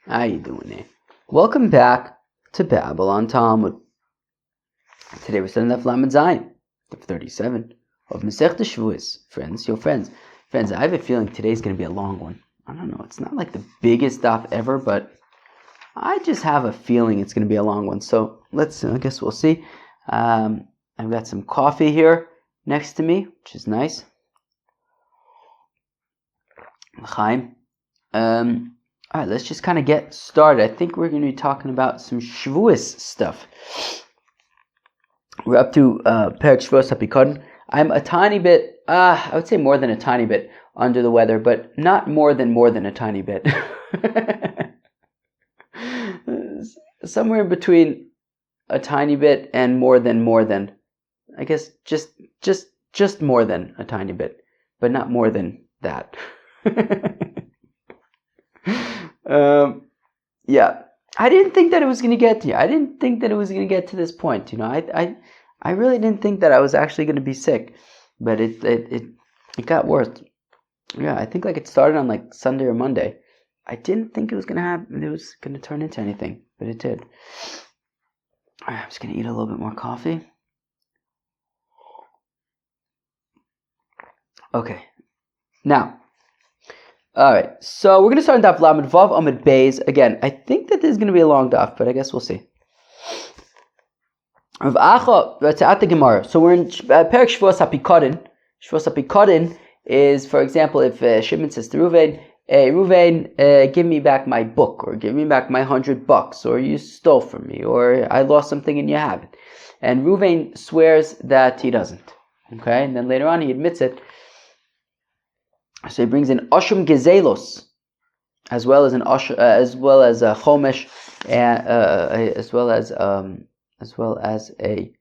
How you doing there? Welcome back to Babylon Talmud. Today we're studying Daf Lamed Zayin, Daf 37 of Masechta Shevuos. Friends, I have a feeling today's going to be a long one. I don't know, it's not like the biggest daf ever, but I just have a feeling it's going to be a long one. So I guess we'll see. I've got some coffee here next to me, which is nice. L'chaim. All right, let's just kind of get started. I think we're going to be talking about some Shevuos stuff. We're up to Perek Shevuos HaPikadon. I'm a tiny bit, I would say more than a tiny bit under the weather, but not more than a tiny bit. Somewhere in between a tiny bit and more than. I guess just more than a tiny bit, but not more than that. Yeah, I didn't think that it was going to get here. I didn't think that it was going to get to this point. I really didn't think that I was actually going to be sick, but it got worse. Yeah, I think like it started on like Sunday or Monday. I didn't think it was going to happen. It was going to turn into anything, but it did. All right, I'm just going to eat a little bit more coffee. Okay, now. All right, so we're going to start in Daf Lamed Vav Amud Beis. Again, I think that this is going to be a long daf, but I guess we'll see. Rav Acha, at the Gemara. So we're in Perek Shevuos HaPikadon. Shevuos HaPikadon is, for example, if Shimon says to Reuven, "Hey, Reuven, give me back my book, or give me back my $100, or you stole from me, or I lost something and you have it," and Reuven swears that he doesn't. Okay, and then later on he admits it. So he brings in Oshum Gezelos, as well as Chomesh, as well as a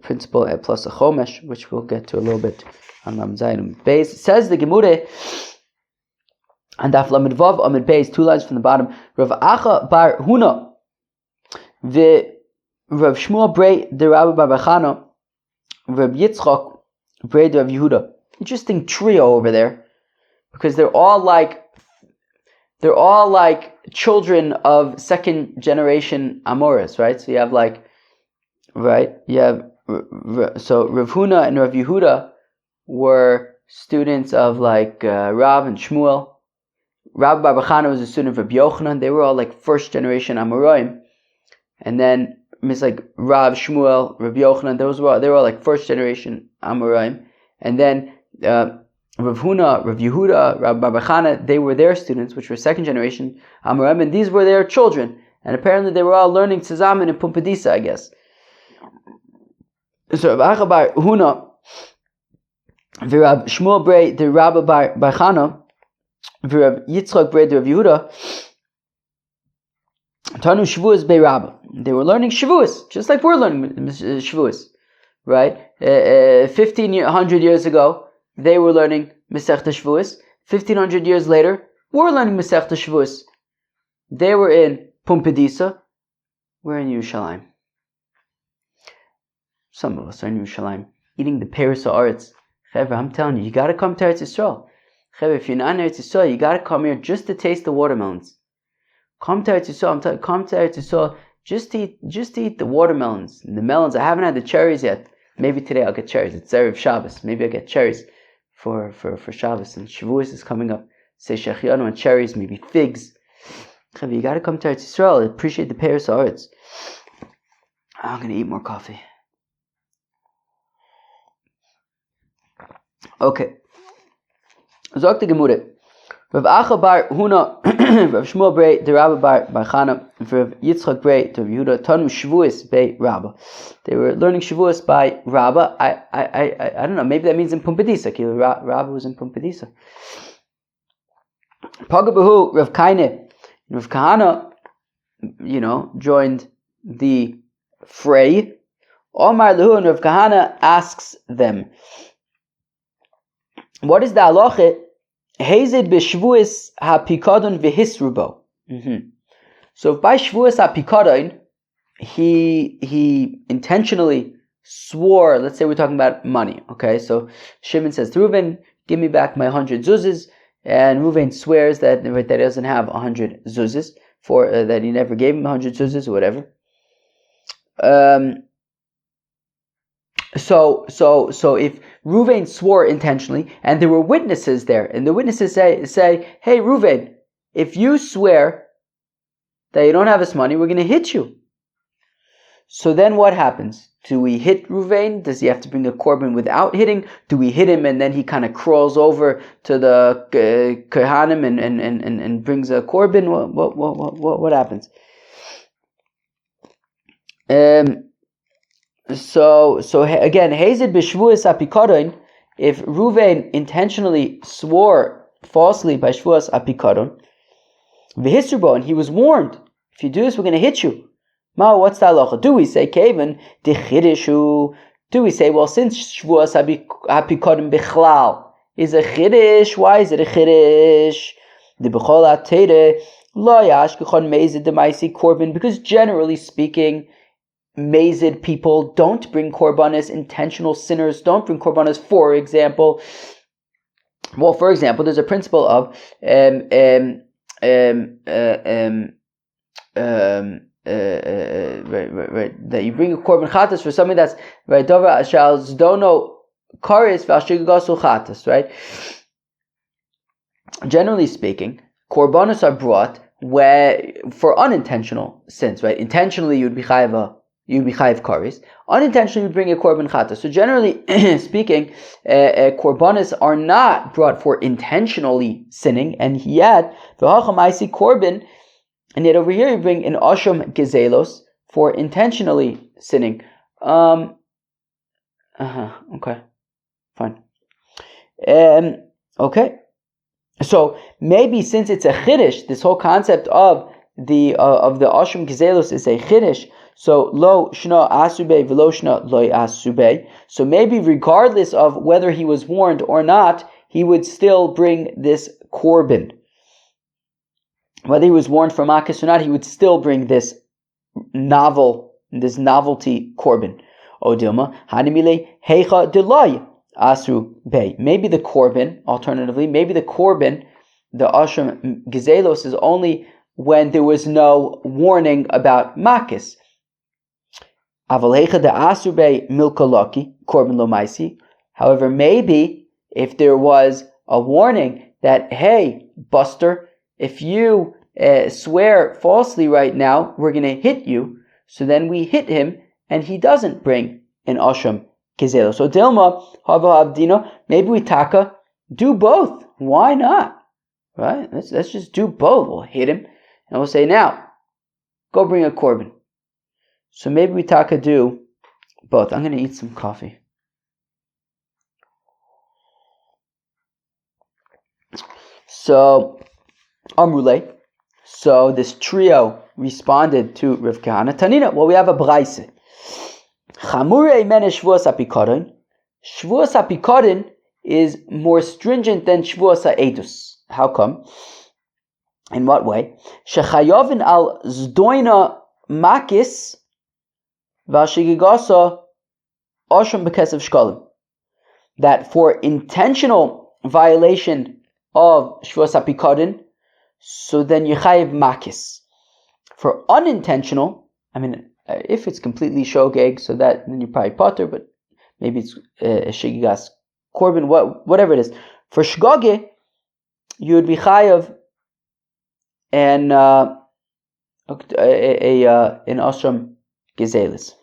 principle plus a Chomesh, which we'll get to a little bit on Lamed Zayin Beis. Says the Gemara, and Daf Lamed Vav Amud Beis, 2 lines from the bottom. Rav Acha bar Huna, the Rav Shmuel Brei the Rabbi bar Bachana, Rav Yitzchok Brei the Rav Yehuda. Interesting trio over there, because they're all like children of second generation Amoris, right? So you have so Rav Huna and Rav Yehuda were students of Rav and Shmuel. Rabbi bar Bachana was a student of Rabbi Yochanan. They were all like first generation Amorim, and then it's like Rav, Shmuel, Rabbi Yochanan. They were all like first generation Amorim, and then Rav Huna, Rav Yehuda, Rabbi bar Bachana, they were their students, which were second generation Amorim, and these were their children. And apparently they were all learning Tzazamin and Pumpadisa, I guess. So Rav Acha bar Huna, Rav Shmuel Brei, the Rabbi bar Bachana, Rav Yitzchak Brei, the Rav Yehuda, Tanu Shevuos Bei Rabba. They were learning Shevuos, just like we're learning Shevuos, right? 1,500 years ago, they were learning Masechta Shevuos. 1,500 years later, we're learning Masechta Shevuos. They were in Pumpadisa. We're in Yerushalayim. Some of us are in Yerushalayim, eating the Peres Haaretz. Chevra, I'm telling you, you got to come to Eretz Yisrael. Chevra, if you're not in Eretz Yisrael, you got to come here just to taste the watermelons. Come to Eretz Yisrael. Come to Eretz Yisrael just to eat the watermelons and the melons. I haven't had the cherries yet. Maybe today I'll get cherries. It's Erev Shabbos. Maybe I'll get cherries for Shabbos. And Shevuos is coming up. Say Shechianu and cherries, maybe figs. You got to come to Eretz Yisrael. Appreciate the Peres Haaretz. I'm going to eat more coffee. Okay. Zok the Gemara. Rav Acha bar Huna, Rav Shmuel Brei, the Rabbi bar Chana, Rav Yitzchak Brei, the Rav Yehuda, Tanu Shevuos Bei Rabba. They were learning Shevuos by Rabba. I don't know. Maybe that means in Pumpadisa. Rabba was in Pumpadisa. Pagabahu Rav Kaine, Rav Kahana, joined the fray. Omar Lehu, and Rav Kahana asks them, "What is the halacha? Hazed b'Shevuos HaPikadon v'hisrubo." So by Shevuos HaPikadon, he intentionally swore. Let's say we're talking about money. Okay, so Shimon says to Reuven, "Give me back my 100 zuzes," and Ruvain swears that he doesn't have 100 zuzes, for that he never gave him 100 zuzes or whatever. So if Ruvain swore intentionally, and there were witnesses there, and the witnesses say, hey Ruvain, if you swear that you don't have this money, we're going to hit you. So then what happens? Do we hit Ruvain? Does he have to bring a korban without hitting? Do we hit him and then he kind of crawls over to the Kohanim and brings a korban? What happens? So again, Hazed b'Shvuos apikadon. If Ruvain intentionally swore falsely by Shvuos apikadon, v'hisrubo, and he was warned, if you do this, we're going to hit you. Ma, what's the halacha? Do we say Kavan dechidishu? Do we say, well, since Shvuos apikadon bichlal is a chidish, why is it a chidish? The b'chol atede lo yashkechon mezid demaisi korban, because generally speaking, mazid people don't bring korbanos. Intentional sinners don't bring korbanos. For example, there's a principle of that you bring a korban chatas for something that's right. Dova shall zdono karis v'ashigasul chatas. Right. Generally speaking, korbanos are brought where for unintentional sins. Right. Intentionally, you'd be chayav karis. Unintentionally, you bring a korban chata. So generally speaking, korbanos are not brought for intentionally sinning, and yet v'hachamaisi korban, and yet over here you bring an asham gezelos for intentionally sinning. Okay, fine. Okay, so maybe since it's a chiddush, this whole concept of the asham gezelos is a chiddush. So lo shna asube v'lo shna lo asube. So maybe regardless of whether he was warned or not, he would still bring this korban. Whether he was warned for makas or not, he would still bring this novelty korban. O dilma hanimile heicha delay asru bay. Maybe the korban, alternatively, the asham gezelos is only when there was no warning about makas. However, maybe if there was a warning that, hey, Buster, if you swear falsely right now, we're going to hit you. So then we hit him, and he doesn't bring an asham gezelo. So Dilma, Hava Abdino, maybe we do both. Why not? Right? Let's just do both. We'll hit him, and we'll say, now, go bring a korban. So maybe we do both. I'm going to eat some coffee. So, Amrule. So this trio responded to Rav Kahana. Tanina, well, we have a braise. Chamure mene Shvuos apikadon. Shvuos apikadon is more stringent than Shvuos ha'edus. How come? In what way? Shechayovin al zdoina makis v'ashigigasa osham b'kesav shkolim. That for intentional violation of Shvuos HaPikadon, so then you chayiv makis. For unintentional, if it's completely shogeg, so that then you probably potter, but maybe it's shigigas korban, whatever it is. For shgoge, you would be chayiv and an osram gezelis.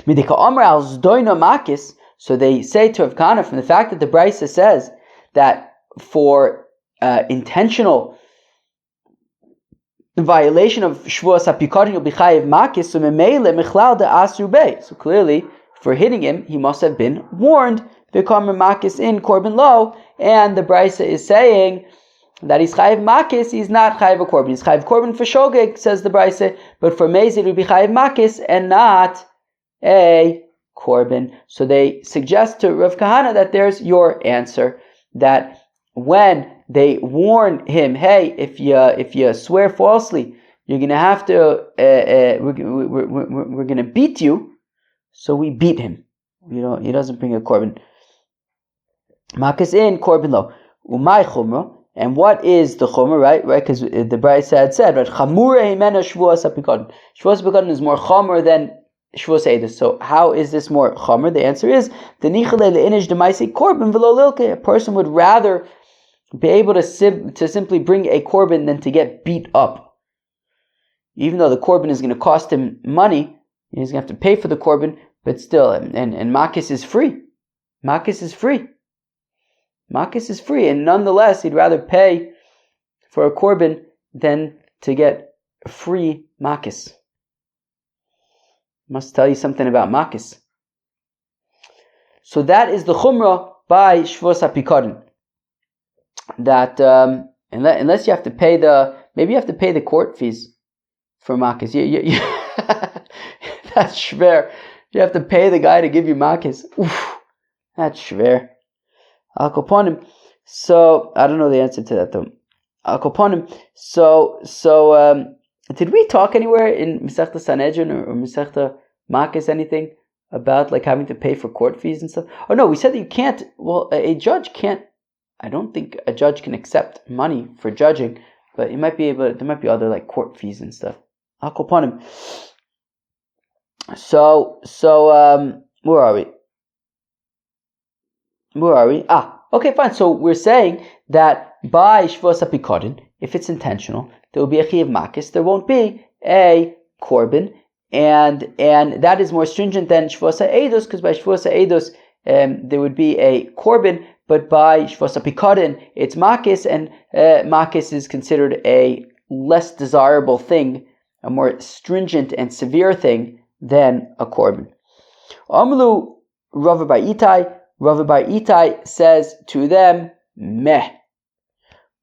Midika Amr al zdoina makis. So they say to Rav Kahana, from the fact that the Brisa says that for intentional violation of Shvuos HaPikadon you'll be chayiv makis, so memele michlal de asru bey. So clearly, for hitting him, he must have been warned. V'kamer makis in korban lo, and the Brisa is saying that he's chayiv makis, he's not chayiv a korban. He's chayiv korban for shogeg, says the Brisa, but for mezid would be chayiv makis and not a korban. So they suggest to Rav Kahana that there's your answer, that when they warn him, hey, if you swear falsely, you're gonna have to we're gonna beat you. So we beat him. He doesn't bring a korban. Makas in korban lo. Umay chumra. And what is the chumra, right? Because the Brayso had said, right? Chamura himena Shevuos HaPikadon. Shevuos HaPikadon is more chomer than Shevuos HaEdus. So how is this more chomer? The answer is, the nichale le'inish demaisi korban v'lo lilke. A person would rather be able to simply bring a korban than to get beat up. Even though the korban is going to cost him money, he's going to have to pay for the korban, but still, and makis is free. Makis is free. Makis is free, and nonetheless, he'd rather pay for a korban than to get free makis. Must tell you something about makis. So that is the chumrah by Shevuos HaPikadon. That unless you have to pay maybe you have to pay the court fees for makis. You that's shver. You have to pay the guy to give you makis. Oof, that's shver. Al koponim. So I don't know the answer to that though. Al koponim. So did we talk anywhere in Masechta Sanhedrin or Masechta Makis anything about like having to pay for court fees and stuff? Oh no, we said that you can't. Well, a judge can't. I don't think a judge can accept money for judging, but he might be able. There might be other like court fees and stuff. Al koponim. So where are we? Okay, fine. So we're saying that by Shevuos HaPikadon, if it's intentional, there will be a chiyav makis. There won't be a korban, and that is more stringent than Shevuos HaEdus, because by Shevuos HaEdus there would be a korban, but by Shevuos HaPikadon it's makis, and makis is considered a less desirable thing, a more stringent and severe thing than a korban. Amlu Rav Bar Itai. Rav Bar Itai says to them, Meh.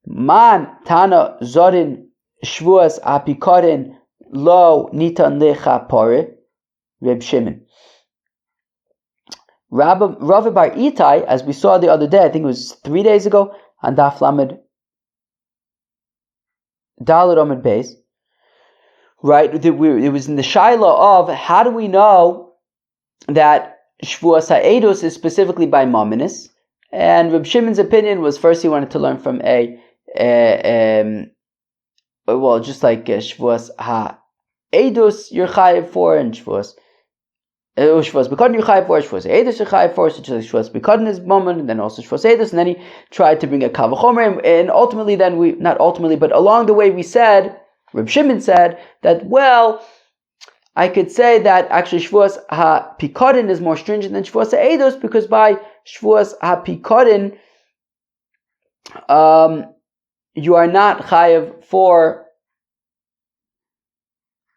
Man Tana Zorin Shevuos HaPikadon Lo Nitan Lecha Pare Reb Shimon. Rav Bar Itai, as we saw the other day, I think it was 3 days ago, on Daf Lamed Daled Amud Beis, right? It was in the shaila of how do we know that Shevuos HaEdus is specifically by Mominus, and Reb Shimon's opinion was first he wanted to learn from just like Shevuos HaEdus you're chayiv for, and Shevuos HaPikadon you're chayiv for, Shevuos HaEdus you're chayiv for, so just like Shevuos HaPikadon is Momin, and then also Shevuos HaEdus, and then he tried to bring a kal v'chomer, and ultimately then but along the way we said, Reb Shimon said that, well, I could say that actually Shevuos HaPikadon is more stringent than Shevuos HaEdus, because by Shevuos HaPikadon, you are not chayav for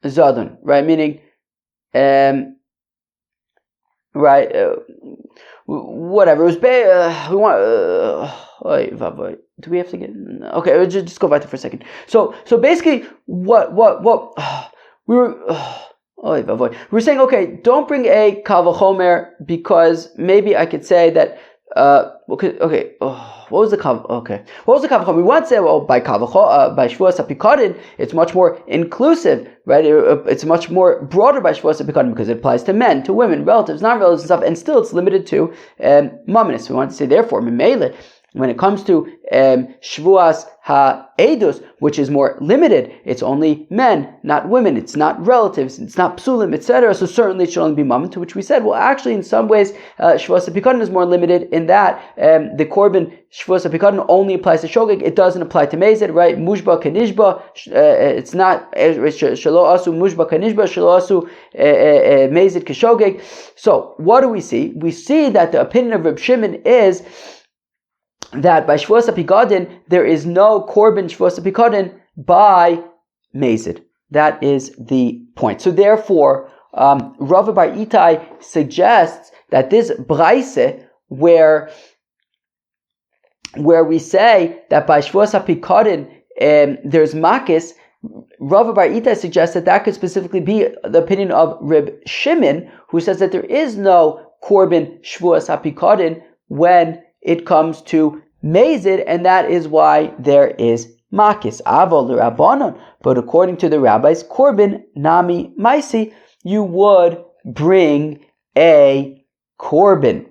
Zadon, right? Meaning, whatever. It was we want. Do we have to get? Okay, just go back there for a second. So basically, what we were. We're saying, okay, don't bring a kal v'chomer, because maybe I could say that. What was the kal? Okay, what was the kal v'chomer? We want to say, well, by Shevuos HaPikadon, it's much more inclusive, right? It's much more broader by Shevuos HaPikadon because it applies to men, to women, relatives, non-relatives, and stuff, and still it's limited to mominus. We want to say, therefore, memele, when it comes to Shevuos HaEdus, which is more limited, it's only men, not women, it's not relatives, it's not psulim, etc. So certainly it should only be mammon, to which we said, well, actually in some ways, Shevuos HaPikadon is more limited in that the korban, Shevuos HaPikadon only applies to shogeg, it doesn't apply to mezid, right? Mushba kanishba, it's not, shelo asu mushba kanishba, shelo asu mezid keshogeg. So what do we see? We see that the opinion of Reb Shimon is that by Shevuos HaPikadon there is no korban Shevuos HaPikadon by mezid. That is the point. So therefore, Rav Bar Itai suggests that this Brayso, where we say that by Shevuos HaPikadon there's makis, Rav Bar Itai suggests that could specifically be the opinion of Reb Shimon, who says that there is no korban Shevuos HaPikadon when it comes to mezid, and that is why there is makis. Avol l'Rabbanon, but according to the rabbis, korban nami maisi, you would bring a korban.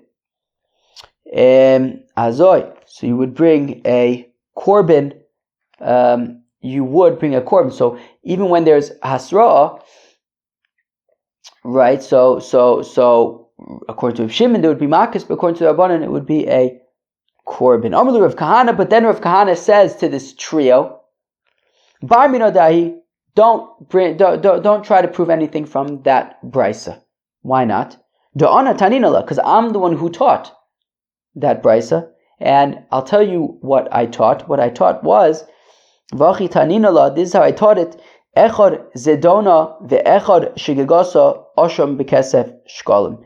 Azoy. So you would bring a korban. You would bring a korban. So even when there's hasra'ah, right? So according to Rav Shimon, there would be makas, but according to the Rabbanan, it would be a korban. Amalu Rav Kahana, but then Rav Kahana says to this trio, Bar minadahi, don't try to prove anything from that brisa. Why not? Da'ana taninala, because I'm the one who taught that brisa, and I'll tell you what I taught. What I taught was Vachi taninala. This is how I taught it. Echad zedona ve'echad shigagasa osham bekesef shkalim.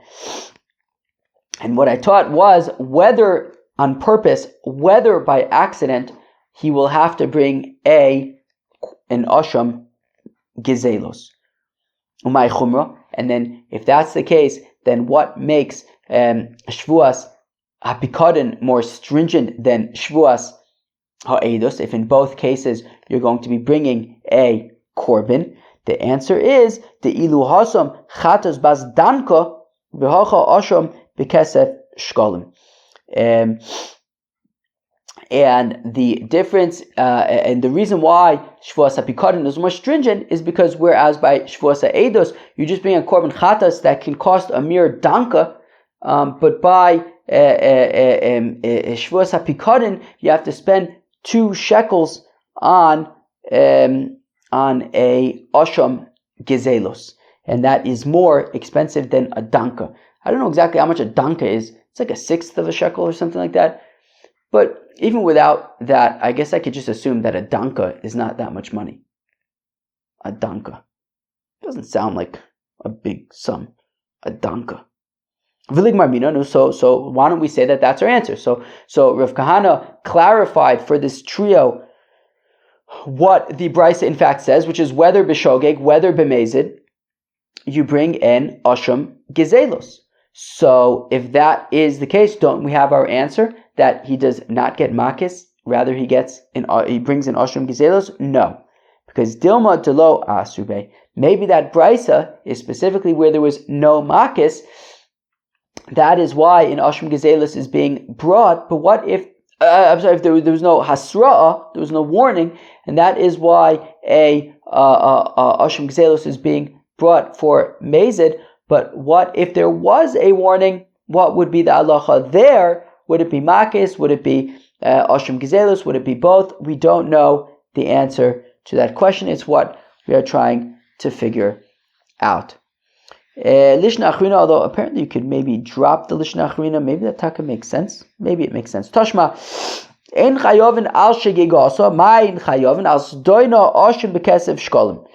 And what I taught was whether on purpose, whether by accident, he will have to bring an osham gizelos. Umay chumra. And then if that's the case, then what makes Shevuos hapikadon more stringent than Shevuos ha'edus? If in both cases you're going to be bringing a korban, the answer is the ilu hasam chatas bas danka v'hacha asham bekesef shkalim. And the difference, and the reason why Shevuos HaPikadon is more stringent is because whereas by Shevuos HaEdos, you just bring a korban chatas that can cost a mere danka, but by Shevuos HaPikadon, you have to spend 2 shekels on a osham gezelos, and that is more expensive than a danka. I don't know exactly how much a danka is. It's like 1/6 of a shekel or something like that. But even without that, I guess I could just assume that a danka is not that much money. A danka. Doesn't sound like a big sum. A danka. So why don't we say that that's our answer? So Rav Kahana clarified for this trio what the brisa in fact says, which is whether b'shogeg, whether b'mezid, you bring in osham gezelos. So if that is the case, don't we have our answer that he does not get makis, rather he brings in osham gezelos? No, because dilma delo asube. Maybe that brisa is specifically where there was no makis. That is why in osham gezelos is being brought. But what if if there was no hasra'ah, there was no warning, and that is why a osham gezelos is being brought for mezid. But what if there was a warning? What would be the halacha there? Would it be makis? Would it be osham gezelos? Would it be both? We don't know the answer to that question. It's what we are trying to figure out. Lishna achrina, although apparently you could maybe drop the lishna achrina. Maybe that taka makes sense. Maybe it makes sense. Tashma, ein chayovin al shegigasa, my ein chayovin al sdoina oshim bekesef shkolim.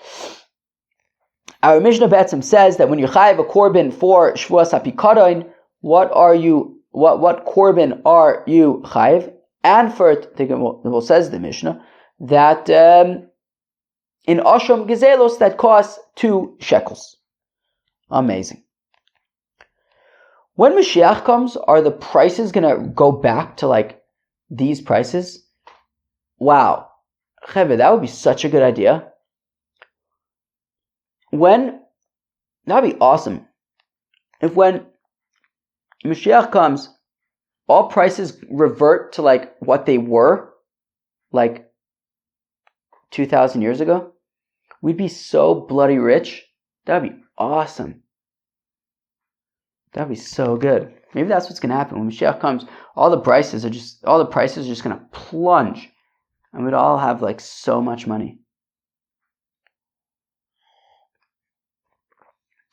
Our Mishnah Betzim says that when you chayiv a korban for Shevuos HaPikadon, what korban are you chayiv? And for it, says the Mishnah, that in osham gezelos that costs 2 shekels. Amazing. When Mashiach comes, are the prices going to go back to like these prices? Wow. Cheve, that would be such a good idea. That would be awesome. If when Mashiach comes, all prices revert to like what they were like 2,000 years ago, we'd be so bloody rich. That'd be awesome. That'd be so good. Maybe that's what's going to happen when Mashiach comes. All the prices are just going to plunge, and we'd all have like so much money.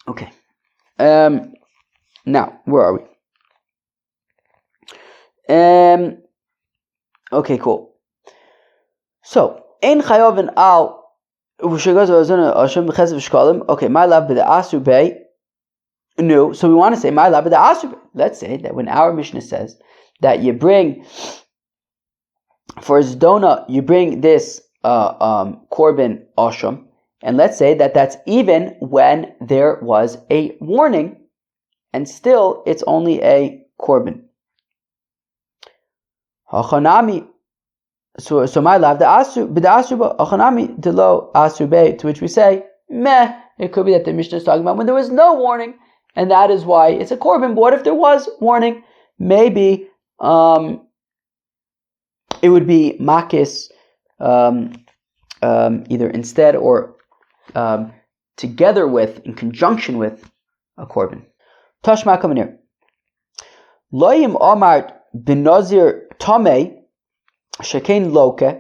Okay. Now, where are we? Okay, cool. So, ein chayovin al okay, my love b'da asube. No, so we want to say my love b'da asube. Let's say that when our Mishnah says that you bring for Zdona, you bring this korban osham, and let's say that that's even when there was a warning, and still it's only a korban. Hachanami. So my love, the asuba achanami delo asube, to which we say, meh. It could be that the Mishnah is talking about when there was no warning, and that is why it's a korban. But what if there was warning? Maybe it would be makis either instead or together with, in conjunction with, a korban. Tashma Kamanir. Loyim Omar Binazir Tome Shekain Loke.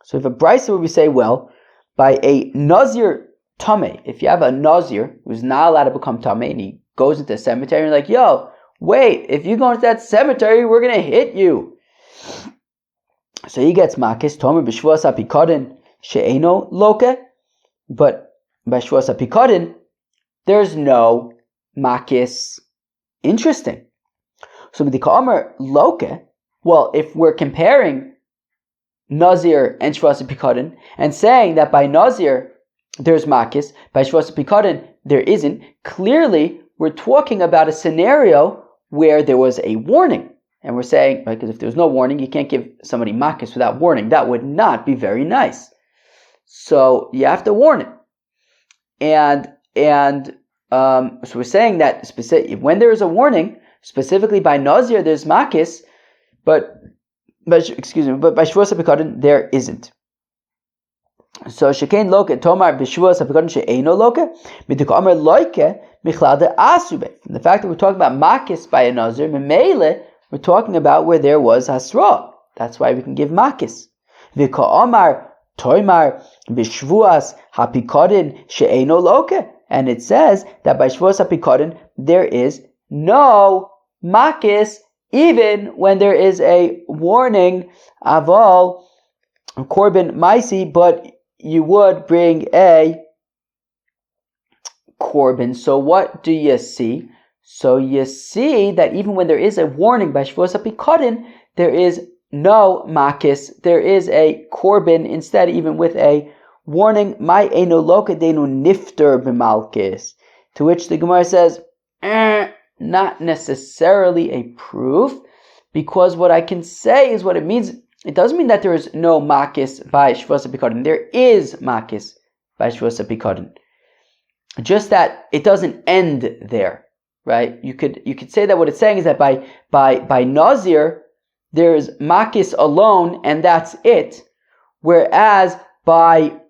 So if a brisa where we say, well, by a Nazir Tame, if you have a Nazir who's not allowed to become Tame and he goes into a cemetery and you're like, yo, wait, if you go into that cemetery, we're going to hit you. So he gets makis, Tomer b'shvuas hapikadin she'eno loke, but by shvuas hapikadin, there's no makis. Interesting. So midika Omer loke, well, if we're comparing Nazir and shvuas hapikadin and saying that by Nazir there's makis, by shvuas hapikadin there isn't, clearly we're talking about a scenario where there was a warning. And we're saying, right, because if there's no warning, you can't give somebody makis without warning. That would not be very nice. So you have to warn it. And so we're saying that when there is a warning, specifically by Nazir, there's makis, but by Shvuos HaPikadon, there isn't. So Shekain Loke, Tomar b'Shvuos HaPikadon she'eino Loke, Midik Omer Loike, Michlal de Asube. From the fact that we're talking about makis by a Nazir, Memele, we're talking about where there was hasra. That's why we can give makis. V'ka Omar Toimar b'Shvuas HaPikadon she'eino Loke. And it says that by Shvuos HaPikadon there is no makis, even when there is a warning, aval, korban maisi, but you would bring a korban. So what do you see? So you see that even when there is a warning by Shevuos HaPikadon, there is no makis, there is a korban instead, even with a warning. My eno loka denu nifter b'malkis. To which the Gemara says, not necessarily a proof, because what I can say is what it means. It doesn't mean that there is no makis by Shevuos HaPikadon. There is makis by Shevuos HaPikadon. Just that it doesn't end there. Right? You could say that what it's saying is that by Nazir, there's makis alone, and that's it. Whereas by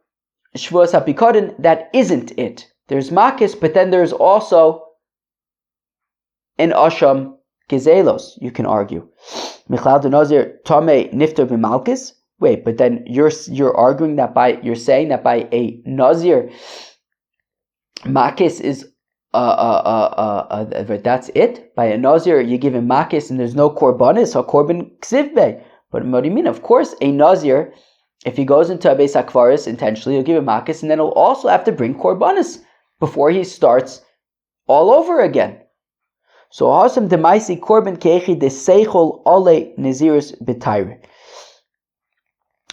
Shevuos HaPikadon, that isn't it. There's makis, but then there's also an asham gezelos, you can argue. Michlal de Nazir Tame Nifter b'Malkis. Wait, but then you're arguing that you're saying that by a Nazir, makis is that's it. By a Nazir, you give him makis and there's no korbanis or korban ksivbe. But what do you mean? Of course, a Nazir, if he goes into a beis hakvaris intentionally, he'll give him makis, and then he'll also have to bring korbanis before he starts all over again. So hasam demaisi korban kechi de seichol ole nazirus b'tayre.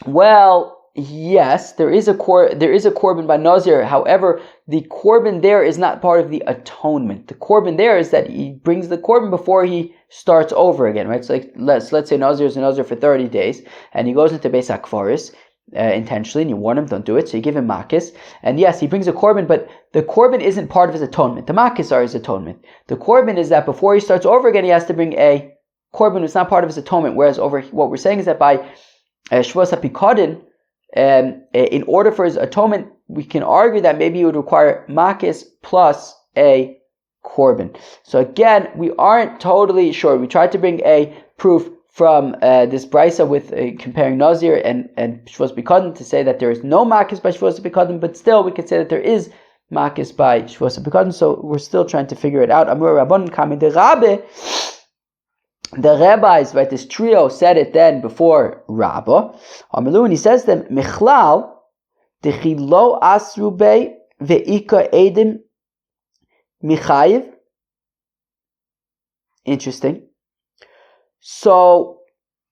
Well, yes, there is a korban by Nazir. However, the korban there is not part of the atonement. The korban there is that he brings the korban before he starts over again, right? So like, let's say Nazir is a Nazir for 30 days, and he goes into beis hakvaris intentionally, and you warn him, don't do it, so you give him makis, and yes, he brings a korban, but the korban isn't part of his atonement. The makis are his atonement. The korban is that before he starts over again, he has to bring a korban that's not part of his atonement, whereas over what we're saying is that by Shevuos HaPikadon, in order for his atonement, we can argue that maybe he would require makis plus a korban. So again, we aren't totally sure. We tried to bring a proof from this brisa with comparing Nazir and Shevuos HaPikadon to say that there is no makis by Shevuos HaPikadon, but still we could say that there is makis by Shevuos HaPikadon. So we're still trying to figure it out. Amur Rabbanan Kami de Rabbe. The rabbis, right, this trio said it then before Rabbah. Amalu, and he says to them, Michlal, Dechilo Asrube Ve'ika Edim Michayiv. Interesting. So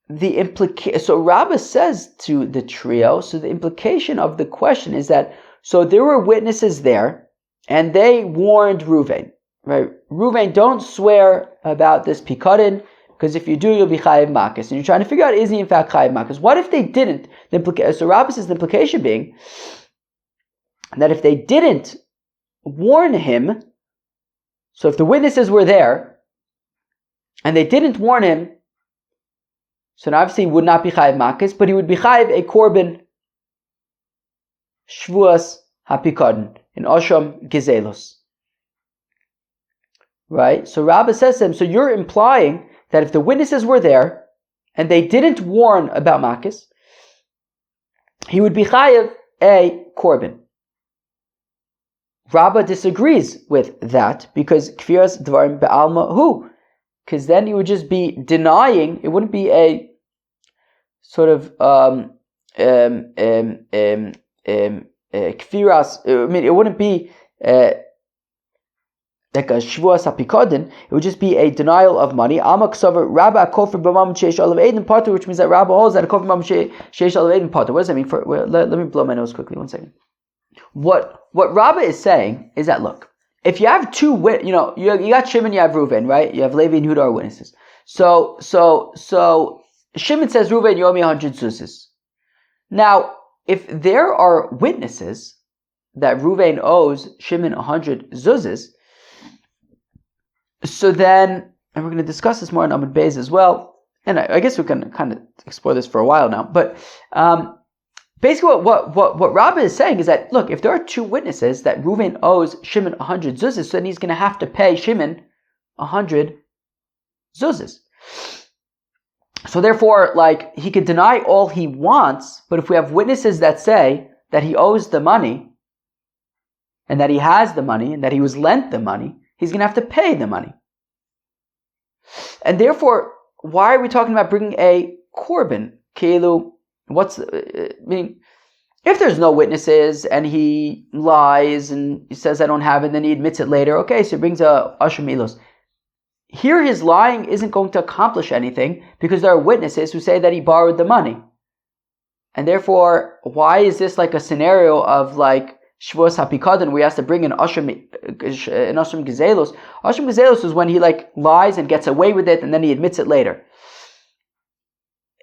Rabbah says to the trio, so the implication of the question is that, so there were witnesses there, and they warned Reuven, right? Reuven, don't swear about this pikadon, because if you do, you'll be chayiv makis. And you're trying to figure out, is he in fact chayiv makis? What if they didn't? So Rabbah says the implication being that if they didn't warn him, so if the witnesses were there, and they didn't warn him, So now obviously he would not be chayiv makis, but he would be chayiv a korban Shevuos hapikadon in Osham Gizelos. Right? So Rabbah says to him, so you're implying that if the witnesses were there and they didn't warn about makis, he would be chayiv a korban. Rabbah disagrees with that because kfiras dvarim be'alma hu, because then he would just be denying. It wouldn't be a sort of kfiras. I mean, it wouldn't be like a Shevuos hapikadon. It would just be a denial of money. Alma ksaver Rabbah kofar b'mam sheish olav edim pater, which means that Rabbah holds that a kofar b'mam sheish olav edim pater. What does that mean? Let me blow my nose quickly. 1 second. What Rabbah is saying is that, look, if you have two, you got Shimon, you have Reuven, right? You have Levi and Yehuda are witnesses. So Shimon says Reuven, you owe me 100 zuzis. Now, if there are witnesses that Reuven owes Shimon 100 zuzis, so then, and we're going to discuss this more in Amud Beis as well, and I guess we can kind of explore this for a while now, but basically what Rabbah is saying is that, look, if there are two witnesses that Reuven owes Shimon 100 zuzis, so then he's going to have to pay Shimon 100 zuzis. So therefore, like, he could deny all he wants, but if we have witnesses that say that he owes the money, and that he has the money, and that he was lent the money, he's going to have to pay the money. And therefore, why are we talking about bringing a korban? Keilu, if there's no witnesses and he lies and he says I don't have it, and then he admits it later, okay, so he brings a Asham Ilos. Here his lying isn't going to accomplish anything because there are witnesses who say that he borrowed the money. And therefore, why is this like a scenario of like Shevuos hapikadon where he has to bring an Asham Gizelos? Asham Gizelos is when he like lies and gets away with it and then he admits it later.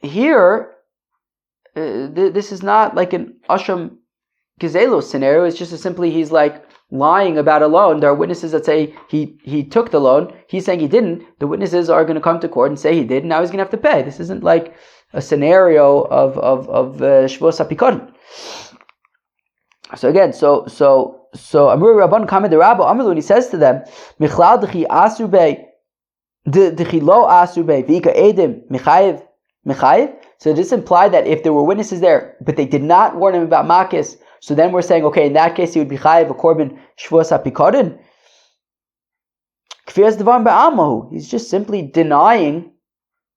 Here, this is not like an Asham Gizelos scenario. It's just simply he's like lying about a loan. There are witnesses that say he took the loan. He's saying he didn't. The witnesses are going to come to court and say he did. Now he's going to have to pay. This isn't like a scenario of Shevuos hapikadon. So again, so Amru Rabban Kamed Rabba Amalu, and he says to them, Michlal dechi asube dechi lo asube vika edim mechayev. So does this imply that if there were witnesses there, but they did not warn him about makis, so then we're saying, okay, in that case he would be chayev a korban Shevuos hapikadon? Kfiras devarim be'almahu. He's just simply denying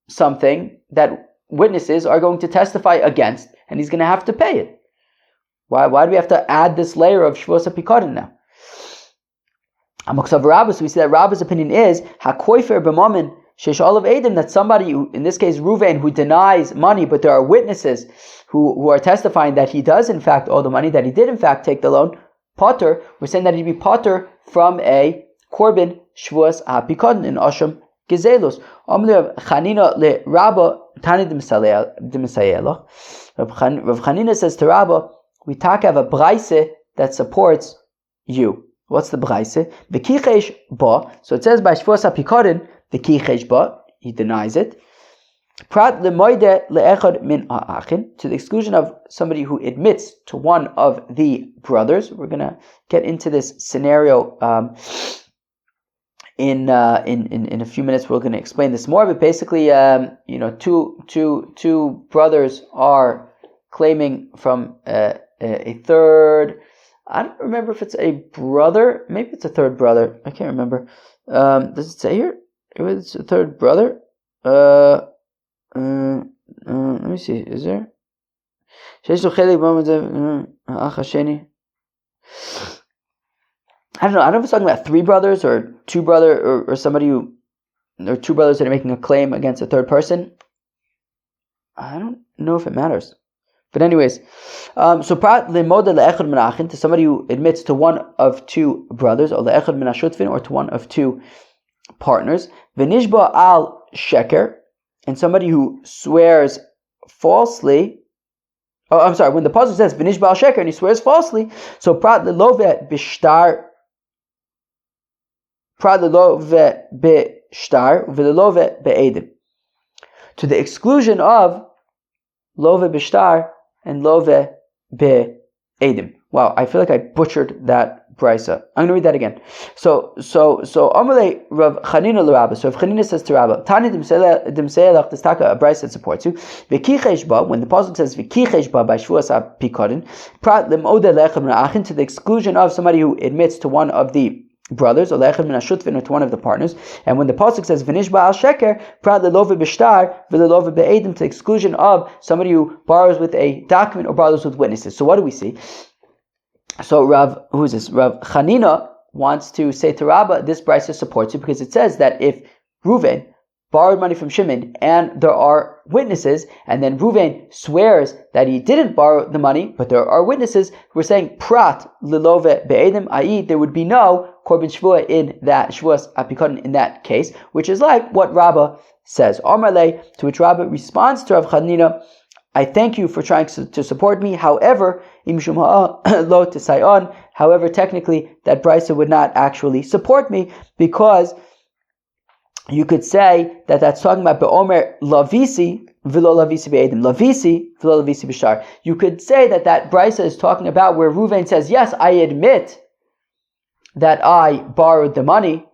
something that witnesses are going to testify against, and he's going to have to pay it. Why do we have to add this layer of Shevuos hapikadon now? So we see that Rabbah's opinion is hakoifer b'mamin sheish olav edim, that somebody, who, in this case Reuven, who denies money, but there are witnesses who are testifying that he does in fact owe the money, that he did in fact take the loan, potter, we're saying that he'd be potter from a korban Shevuos hapikadon in Osham Gizelos. Rav Chanina le Rabbah Tani d'Misayela. Rav Chanina says to Rabbah, we have a braise that supports you. What's the braise? V'kichesh ba. So it says by Shevuos hapikadon, v'kichesh ba. He denies it. Prat lemoide leechad min ha'achin, to the exclusion of somebody who admits to one of the brothers. We're gonna get into this scenario in a few minutes. We're gonna explain this more. But basically, two brothers are claiming from a third. I don't remember if it's a brother. Maybe it's a third brother. I can't remember. Does it say here? It's a third brother. Let me see. Is there? I don't know. I don't know if it's talking about three brothers or two brothers or somebody who, or two brothers that are making a claim against a third person. I don't know if it matters. But anyways, so prat lemoda leechad min ha'achin, to somebody who admits to one of two brothers, or leechad min ha'shutvin, or to one of two partners. V'nishba al sheker, and somebody who swears falsely. Oh, I'm sorry. When the pasuk says v'nishba al sheker and he swears falsely, so prat lelove b'shtar, prat lelove b'shtar, v'lelove be'edim. to the exclusion of love b'shtar and love be'edim. Wow, I feel like I butchered that brisa. I'm going to read that again. So Amalei Rav Chanina l'Rabba. So Rav Chanina says to Rabba, Tani dimseilach this taka a brisa that supports you. V'kichesh ba, when the pasuk says v'kichesh ba by Shevuos HaPikadon, prat lemode lechem ra'achin, to the exclusion of somebody who admits to one of the brothers, or lechem min hashutfin, or to one of the partners. And when the pasuk says v'nishba al sheker, prat lelove b'shtar v'lelove be'edim, to the exclusion of somebody who borrows with a document or borrows with witnesses. So what do we see? So Rav Chanina wants to say to Rabbah, this brisa supports you because it says that if Reuven borrowed money from Shimon and there are witnesses, and then Reuven swears that he didn't borrow the money, but there are witnesses, we're saying prat lilove be'edim, i.e. there would be no korban shvua in that Shevuos HaPikadon in that case, which is like what Rabbah says. Amarle, to which Rabbah responds to Rav Chanina, I thank you for trying to support me. However, however, technically, that brisa would not actually support me, because you could say that that's talking about be'omer lavisi v'lo lavisi be'edim, lavisi v'lo lavisi b'shar. You could say that brisa is talking about where Reuven says, yes, I admit that I borrowed the money,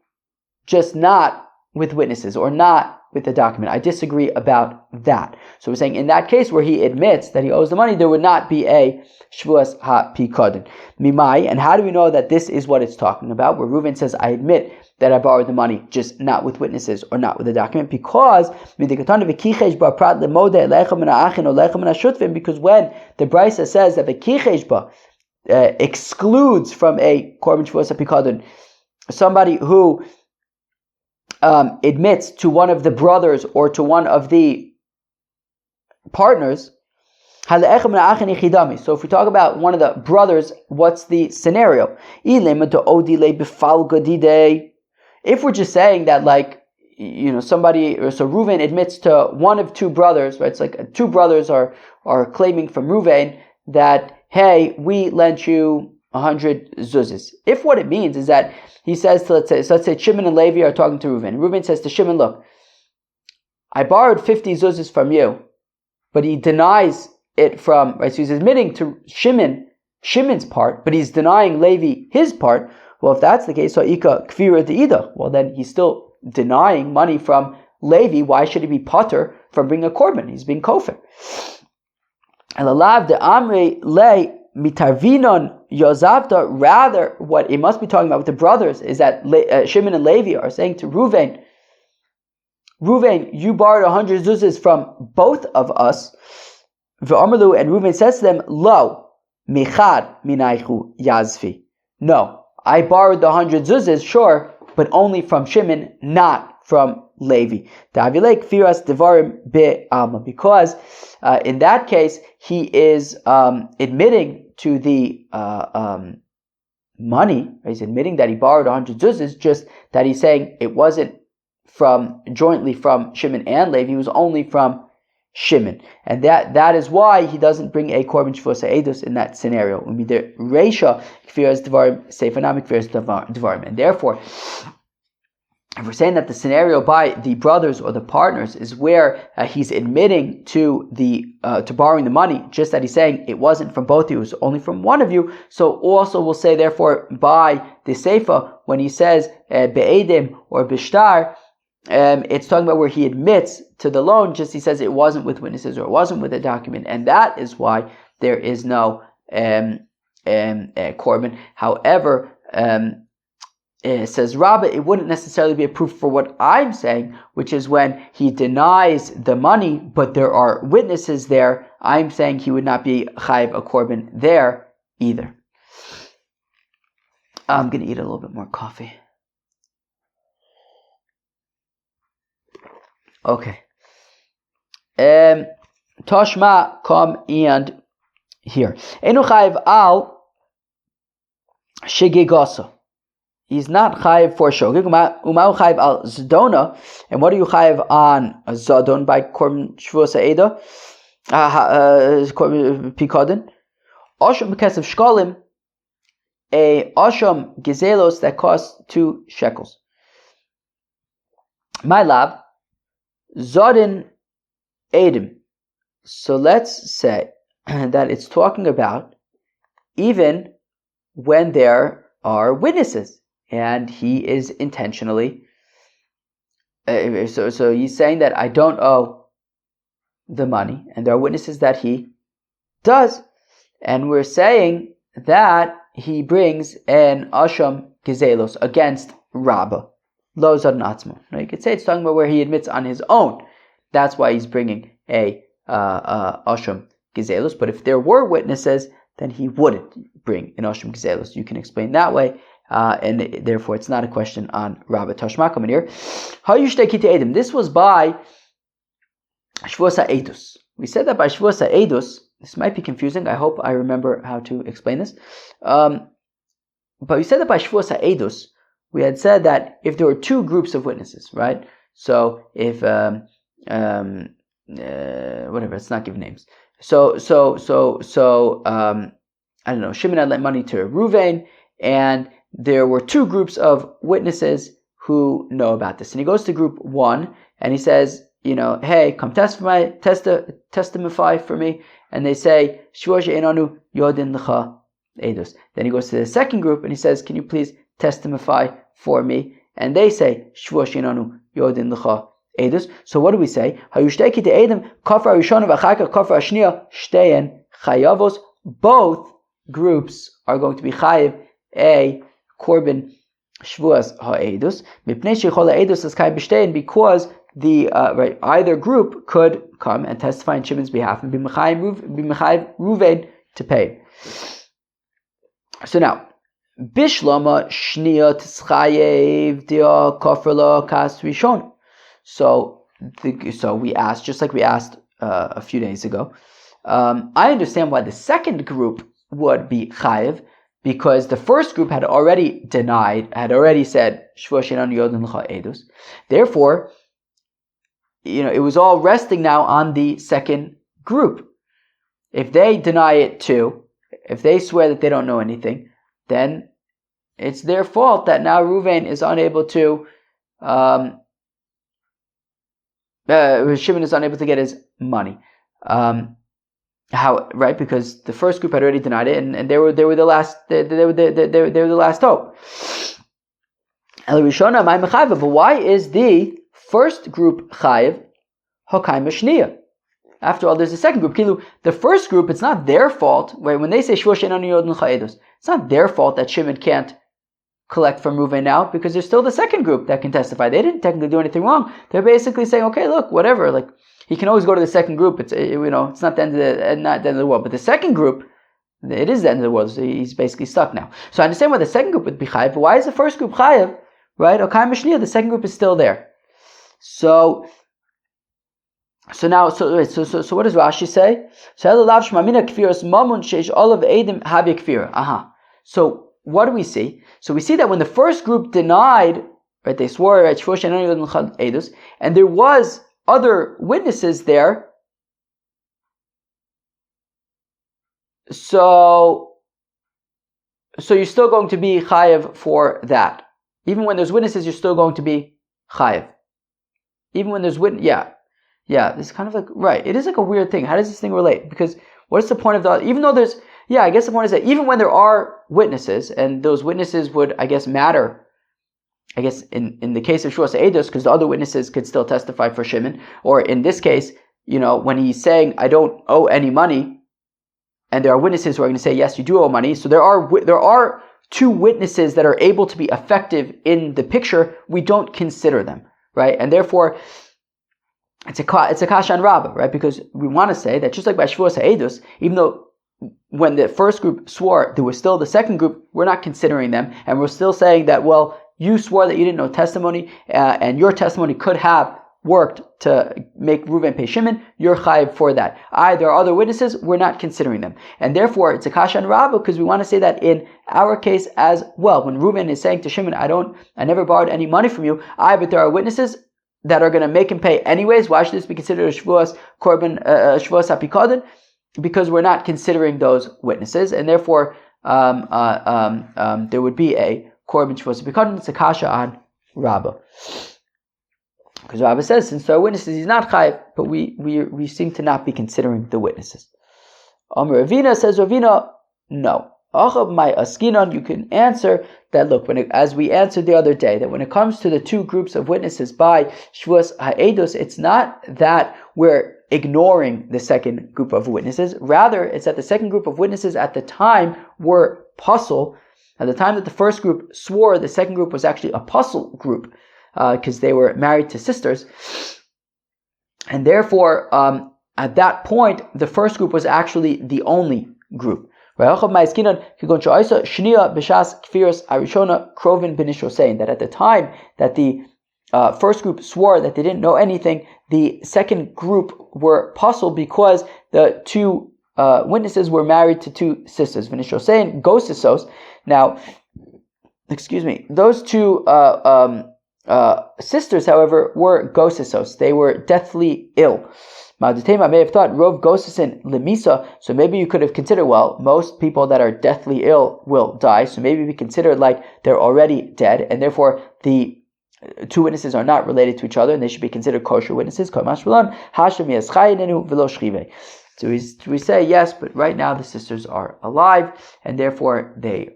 just not with witnesses, or not with the document. I disagree about that. So we're saying in that case where he admits that he owes the money, there would not be a Shevuos HaPikadon. Mimai, and how do we know that this is what it's talking about? Where Reuven says, I admit that I borrowed the money, just not with witnesses or not with the document, because when the brisa says that the kicheshba excludes from a korban Shevuos HaPikadon somebody who admits to one of the brothers or to one of the partners. So if we talk about one of the brothers, what's the scenario? If we're just saying that, like, somebody, or so Reuven admits to one of two brothers, right? It's like two brothers are claiming from Reuven that, hey, we lent you 100 zuzis. If what it means is that he says to, let's say Shimon and Levi are talking to Reuven. Reuven says to Shimon, look, I borrowed 50 zuzis from you, but he denies it from, right? So he's admitting to Shimon's part, but he's denying Levi his part. Well, if that's the case, so Ika Kfira De'ida, well then he's still denying money from Levi. Why should he be potter from bringing a korban? He's being kofir. And alav de amre le mitarvinon yozavta, rather what it must be talking about with the brothers is that Shimon and Levi are saying to Reuven, you borrowed 100 zuzas from both of us. V'amarlu, and Reuven says to them, lo, michad minaychu yazfi. No, I borrowed the 100 zuzas, sure, but only from Shimon, not from Levi. Because in that case, he is admitting to the money. He's admitting that he borrowed 100 zuzas, just that he's saying it wasn't jointly from Shimon and Levi, it was only from Shimon. And that is why he doesn't bring a korban Shevuos HaEdus in that scenario. And therefore, if we're saying that the scenario by the brothers or the partners is where he's admitting to to borrowing the money, just that he's saying it wasn't from both of you, it was only from one of you. So also we'll say therefore by the Seifa, when he says be'edim or bishtar, it's talking about where he admits to the loan, just he says it wasn't with witnesses or it wasn't with a document, and that is why there is no korban. However, says Rabbah, it wouldn't necessarily be a proof for what I'm saying, which is when he denies the money, but there are witnesses there. I'm saying he would not be chayiv a korban there either. I'm going to eat a little bit more coffee. Okay. Toshma, come and here. Enu chayiv al shigigasa. He's not chayiv for shogig. Umau chayiv al zdona. And what are you chayiv on zadon by korban Shevuos HaEdah? Korban Pikadon. Osham b'kesav shkolim. A osham gezelos that costs 2 shekels. My lab. Zodin Edim. So let's say that it's talking about even when there are witnesses, and he is intentionally. So he's saying that I don't owe the money, and there are witnesses that he does, and we're saying that he brings an asham gizelos against Rabba. Lo zad natzmo. You could say it's talking about where he admits on his own. That's why he's bringing a asham gizelos. But if there were witnesses, then he wouldn't bring an asham gizelos. You can explain that way, and therefore it's not a question on Rabba Tashmakom here. Edim. This was by Shevuos Ha'edus. We said that by Shevuos Ha'edus. This might be confusing. I hope I remember how to explain this. But we said that by Shevuos Ha'edus, we had said that if there were two groups of witnesses, right? So if whatever, let's not give names. So I don't know. Shimon had lent money to Ruvain, and there were two groups of witnesses who know about this. And he goes to group one, and he says, hey, come testify for me. And they say, Shevuos she'enanu yodin l'cha edus. Then he goes to the second group, and he says, can you please testify for me? And they say, Shevuos she'enanu yodin l'cha edus. So what do we say? Hayushteki te edim kafar rishon v'achaka kafar ashniya shteyen chayavos. Both groups are going to be chayiv a korban Shevuos ha'edus. Mipnei shechol ha'edus is kai b'shteyen, because the either group could come and testify in Shimon's behalf and be mechayiv Ruvain to pay. So now, bishlama shniya tischayev dia kafrla kas rishon. So we asked, just like we asked a few days ago. I understand why the second group would be chayiv, because the first group had already said Shevuos she'enanu yodin l'cha edus. Therefore, it was all resting now on the second group. If they deny it too, if they swear that they don't know anything, then it's their fault that now Ruvain is unable to, Shimon is unable to get his money. Right? Because the first group had already denied it, and they were the last. They were the last hope. But why is the first group chayiv hakayim shniya? After all, there's a second group. The first group, it's not their fault. When they say Shevuos she'enanu yodin l'cha edus, it's not their fault that Shimon can't collect from Ruvain now, because there's still the second group that can testify. They didn't technically do anything wrong. They're basically saying, okay, look, whatever. Like, he can always go to the second group. It's it's not the end of the world. But the second group, it is the end of the world. So he's basically stuck now. So I understand why the second group would be chayiv. But why is the first group chayiv? Right? Hakayim shniya. The second group is still there. So what does Rashi say? So what do we see? So we see that when the first group denied, right, they swore at Shevuos she'enanu yodin l'cha edus, and there was other witnesses there. So you're still going to be chayiv for that. Even when there's witnesses, you're still going to be chayiv. Even when there's this is kind of like, right, it is like a weird thing. How does this thing relate? Because what is the point of even though there's, I guess the point is that even when there are witnesses, and those witnesses would, I guess, matter, I guess in the case of Shevuos Ha'edus, because the other witnesses could still testify for Shimon, or in this case, when he's saying, I don't owe any money, and there are witnesses who are going to say, yes, you do owe money, so there are two witnesses that are able to be effective in the picture, we don't consider them, right? And therefore, it's a kasha on Rabbah, right? Because we want to say that just like by Shevuos Ha'edus, even though when the first group swore, there was still the second group, we're not considering them, and we're still saying that, well, you swore that you didn't know testimony, and your testimony could have worked to make Ruvain pay Shimon, you're chayiv for that. There are other witnesses, we're not considering them. And therefore, it's a kasha on Rabbah, because we want to say that in our case as well. When Ruvain is saying to Shimon, I never borrowed any money from you, but there are witnesses that are going to make him pay anyways. Why should this be considered a Shevuos korban, Shevuos hapikadon? Because we're not considering those witnesses, and therefore there would be a korban Shevuos hapikadon. It's a kasha on Rabbah, because Rabbah says since there are witnesses, he's not chayiv. but we seem to not be considering the witnesses. Ravina says, Ravina, no. My askinon, you can answer that. Look, as we answered the other day, that when it comes to the two groups of witnesses by Shevuos Ha'edos, it's not that we're ignoring the second group of witnesses. Rather, it's that the second group of witnesses at the time were puzzle. At the time that the first group swore, the second group was actually a puzzle group because they were married to sisters, and therefore, at that point, the first group was actually the only group. That at the time that the first group swore that they didn't know anything, the second group were puzzled because the two witnesses were married to two sisters. Now, those two sisters, however, were gosisos. They were deathly ill. Madutema may have thought Rov Gosisin Lemisa, so maybe you could have considered, well, most people that are deathly ill will die, so maybe we consider like they're already dead, and therefore the two witnesses are not related to each other, and they should be considered kosher witnesses. So we say yes, but right now the sisters are alive, and therefore the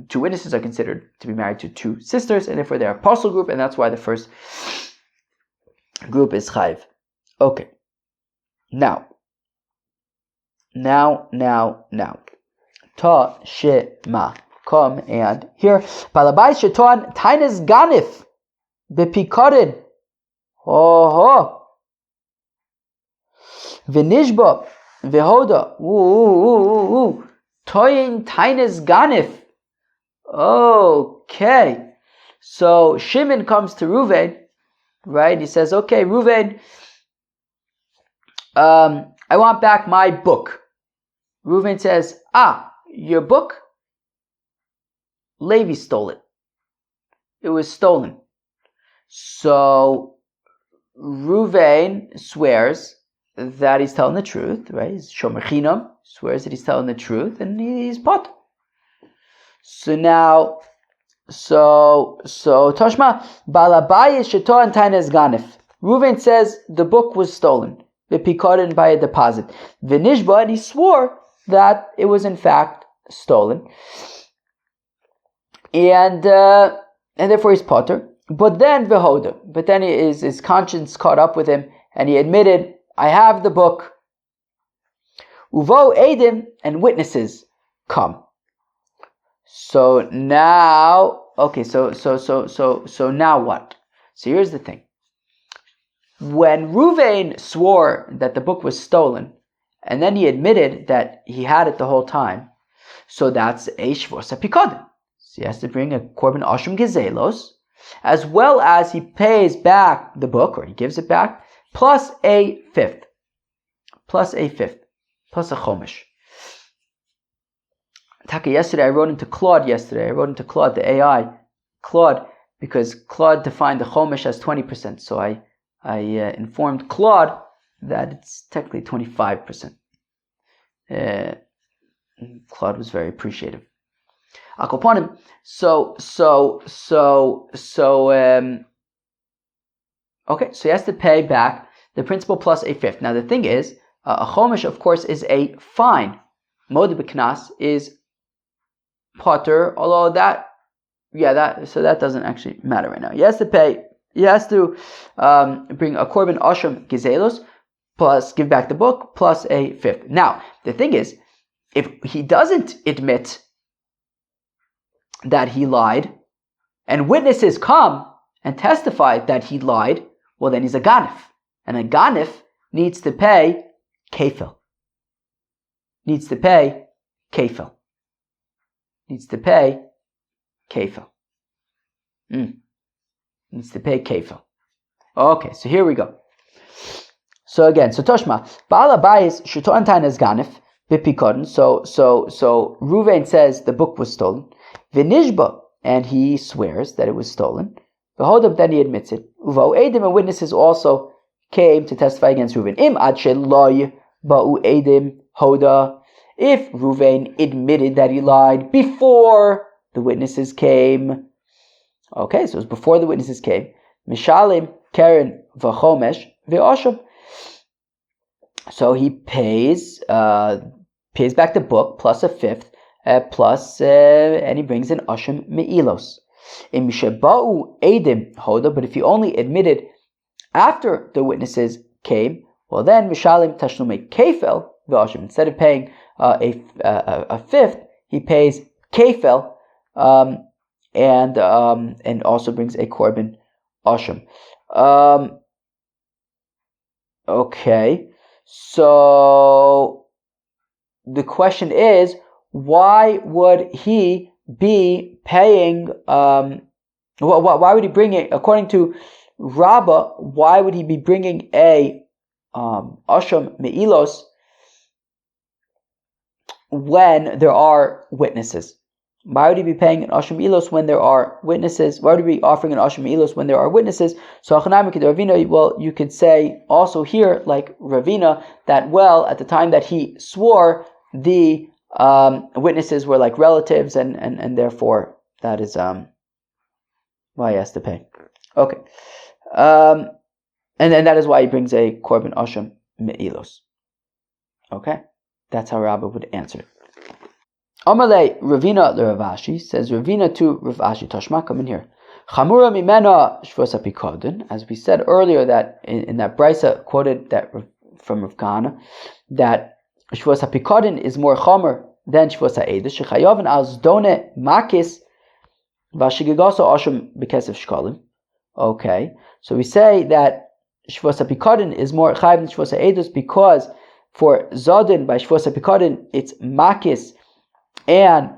two witnesses are considered to be married to two sisters, and therefore they're a apostle group, and that's why the first group is chayv. Okay. Now. Ta shema. Come and hear. Balabais sheton tainus ganif bepikorin. Ho. V'nishba v'hoda. Toyin tainus ganif. Okay. So Shimon comes to Reuven, right? He says, okay, Reuven, I want back my book. Reuven says, your book? Levi stole it. It was stolen. So Reuven swears that he's telling the truth, right? He's shomer chinam, swears that he's telling the truth, and he's pot. So now, Toshma, Balabai Shato and Tainez Ganif. Reuven says the book was stolen, bepikorin, by a deposit. V'nishba, and he swore that it was in fact stolen, and therefore he's potter. But then v'hoda, but then his conscience caught up with him, and he admitted, I have the book. Uvo edim, and witnesses come. So now, okay, so now what? So here's the thing. When Reuven swore that the book was stolen, and then he admitted that he had it the whole time, so that's a Shevuos HaPikodin. So he has to bring a korban asham gezelos, as well as he pays back the book, or he gives it back, plus a fifth, plus a chomish. Taka, yesterday I wrote into Claude, the AI, Claude, because Claude defined the chomish as 20%, so I informed Claude that it's technically 25%. Claude was very appreciative. Akoponim. Okay, so he has to pay back the principal plus a fifth. Now the thing is, a chomish, of course, is a fine. Modi b'knas is potter, although that doesn't actually matter right now. He has to pay. He has to bring a korban asham gezelos, plus give back the book, plus a fifth. Now, the thing is, if he doesn't admit that he lied, and witnesses come and testify that he lied, well then he's a ganif. And a ganif needs to pay kefil. Needs to pay kefil. Needs to pay kefil. Okay, so here we go. So again, so Toshma, Ba'al Abayis Shuton Tainas Ganif Bipikoden. So Reuven says the book was stolen. V'nishba, and he swears that it was stolen. V'hodab, then he admits it. Uvo Edim, and witnesses also came to testify against Reuven. Im ad sheloy ba'u Edim hoda. If Reuven admitted that he lied before the witnesses came, okay, so it was before the witnesses came. Mishalim Karen v'chomesh v'osham. So he pays back the book plus a fifth, and he brings in Asham Me'ilos. In Mishaba'u Edim Hoda, but if he only admitted after the witnesses came, well then Mishalim Tashlumei Kefel v'Asham. Instead of paying a fifth, he pays Kefel, and also brings a korban Asham. Okay. So the question is, why would he be paying? Why would he bring it? According to Rabbah, why would he be bringing a asham me'ilos when there are witnesses? Why would he be paying an asham me'ilos when there are witnesses? Why would he be offering an asham me'ilos when there are witnesses? So, well, you could say also here, like Ravina, that at the time that he swore, the witnesses were like relatives, and therefore that is why he has to pay. Okay, and then that is why he brings a korban asham me'ilos. Okay, that's how Rabbah would answer it. Amalei Ravina Ravashi, says Ravina to Ravashi, Tashma, come in here. Chamura mimena Shevuos HaPikadon, as we said earlier, that in that brisa quoted that from Rav Kahana, that Shevuos HaPikadon is more chamer than Shevuos HaEdus. Shechayavan al zdone makis v'shigigaso asham b'kesef shkalim. Okay, so we say that Shevuos HaPikadon is more chayav than Shevuos HaEdus because for Zodin by Shevuos HaPikadon it's makis, and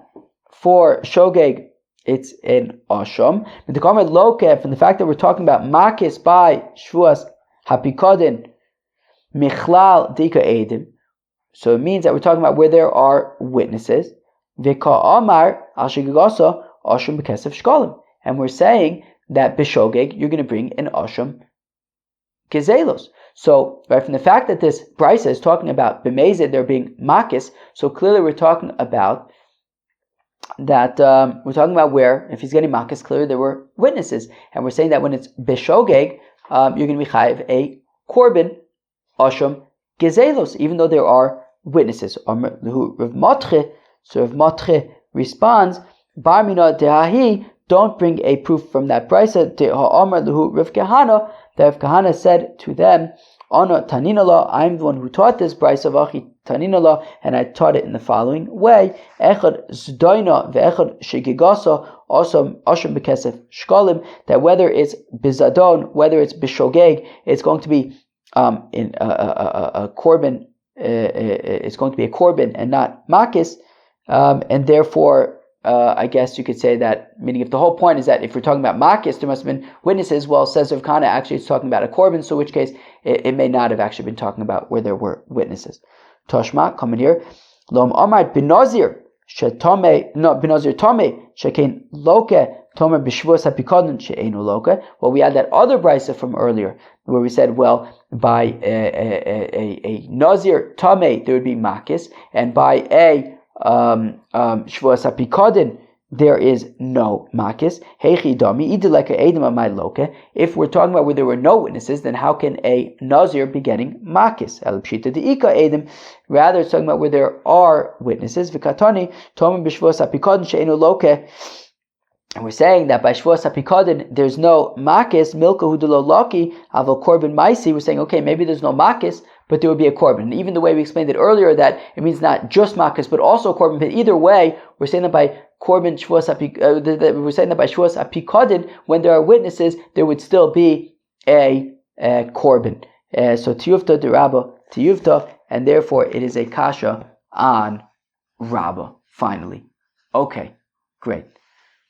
for Shogeg it's an Asham. But the comment Lokef, from the fact that we're talking about Makis by Shevuos HaPikadon Michlal Dika Edim, so it means that we're talking about where there are witnesses. Vika Amar Al Shigigasa Asham B'Kesef Shkalim, and we're saying that B'Shogeg you're going to bring an Asham Gezelos. So, right from the fact that this brisa is talking about b'mezid there being makis, so clearly we're talking about that where if he's getting makis, clearly there were witnesses, and we're saying that when it's b'shogeg, you're going to be chayiv a korban asham gezelos, even though there are witnesses. So Rav Matche responds, Bar mina dehahi, don't bring a proof from that brisa. Ha'amar lehu Rav Kahana, that Rav Kahana said to them, Ana taninala, I'm the one who taught this brisa vachi taninala, and I taught it in the following way: Echad zdoina ve'echad shegigasa asham b'kesef shkalim. That whether it's bizadon, whether it's bishogeg, it's going to be in a korban. It's going to be a korban and not makis, and therefore. I guess you could say that, meaning if the whole point is that if we're talking about makis, there must have been witnesses, well, says Rav Kahana, actually it's talking about a korban, so in which case it may not have actually been talking about where there were witnesses. Toshma, come in here. Lom Amart binazir shetame, no, binazir tame, shekein loke, tomer b'Shevuos HaPikadon she'enu loke. Well, we had that other brisa from earlier, where we said, well, by a nazir tame, there would be makis, and by a Shevuos HaPikadon there is no makis. If we're talking about where there were no witnesses, then how can a nazir be getting makis? Rather, it's talking about where there are witnesses. And we're saying that by Shevuos HaPikadon there's no makis. Milka hudelo laki aval korban maisi. We're saying, okay, maybe there's no makis, but there would be a korban. And even the way we explained it earlier, that it means not just makis, but also korban. But either way, we're saying that by korban Shevuos HaPikadon, when there are witnesses, there would still be a korban. So tiyufta de Rabbah tiyufta, and therefore it is a kasha on Rabbah. Finally, okay, great.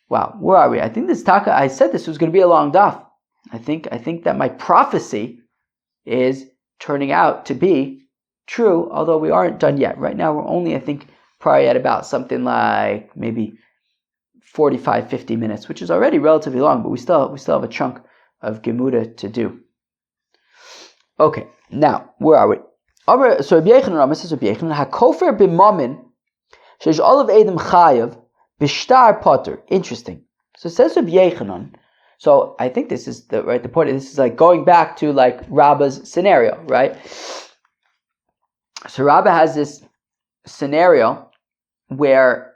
Wow, where are we? I think this taka. I said this was going to be a long daf. I think that my prophecy is turning out to be true, although we aren't done yet. Right now we're only, I think, probably at about something like maybe 45, 50 minutes, which is already relatively long, but we still have a chunk of Gemuda to do. Okay, now, where are we? So Rabbi Yechanan says, Rabbi Yechanan, HaKofer b'mamin, sheish olav edem chayav, b'shtar potter. Interesting. So it says Rabbi Yechanan So I think this is the point. This is like going back to like Rabba's scenario, right? So Rabba has this scenario where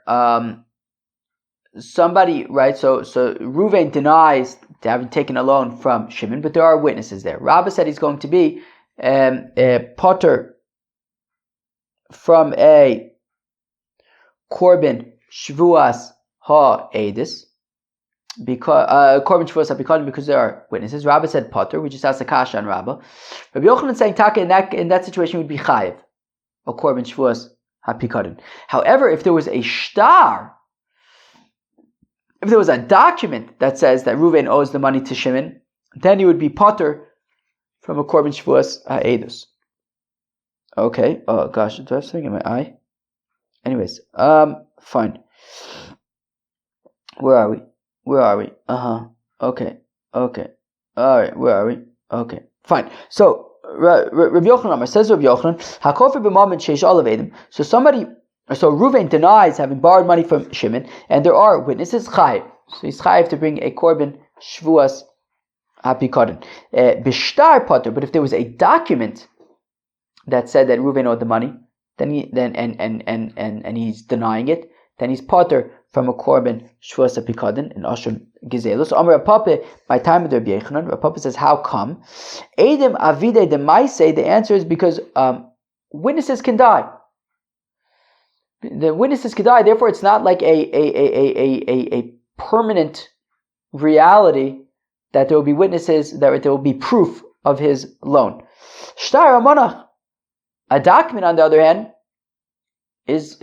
somebody, right? So Reuven denies having taken a loan from Shimon, but there are witnesses there. Rabba said he's going to be potter from a korban Shevuos ha-edis, because korban Shevuos ha-pikadon, because there are witnesses. Rabba said potter. We just asked the kasha on Rabba. Rabbi Yochanan saying taka in that situation would be chayiv, a korban Shevuos ha-pikadon. However, if there was a shtar, if there was a document that says that Reuven owes the money to Shimon, then he would be potter from a korban Shevuos ha-edus. Okay. Oh gosh, do I have something in my eye? Anyways, fine. Where are we? Okay. Alright, where are we? Okay, fine. So, Rabbi Yochanan says Rabbi Yochanan, HaKofer b'mamen sheish olav edim. So Reuven denies having borrowed money from Shimon, and there are witnesses, chayiv. So he's chayiv to bring a korban Shevuos ha-pikadon. B'shtar potter, but if there was a document that said that Reuven owed the money, then he's denying it, then he's potter from a korban Shevuos ha-pikadon in Ashur Gizelu. So Amar Rav by time of the Rabbi Yochanan, Rav says, how come? Edim avide de maise, the answer is because witnesses can die. The witnesses can die, therefore it's not like a permanent reality that there will be witnesses, that there will be proof of his loan. Shtar amonach, a document, on the other hand, is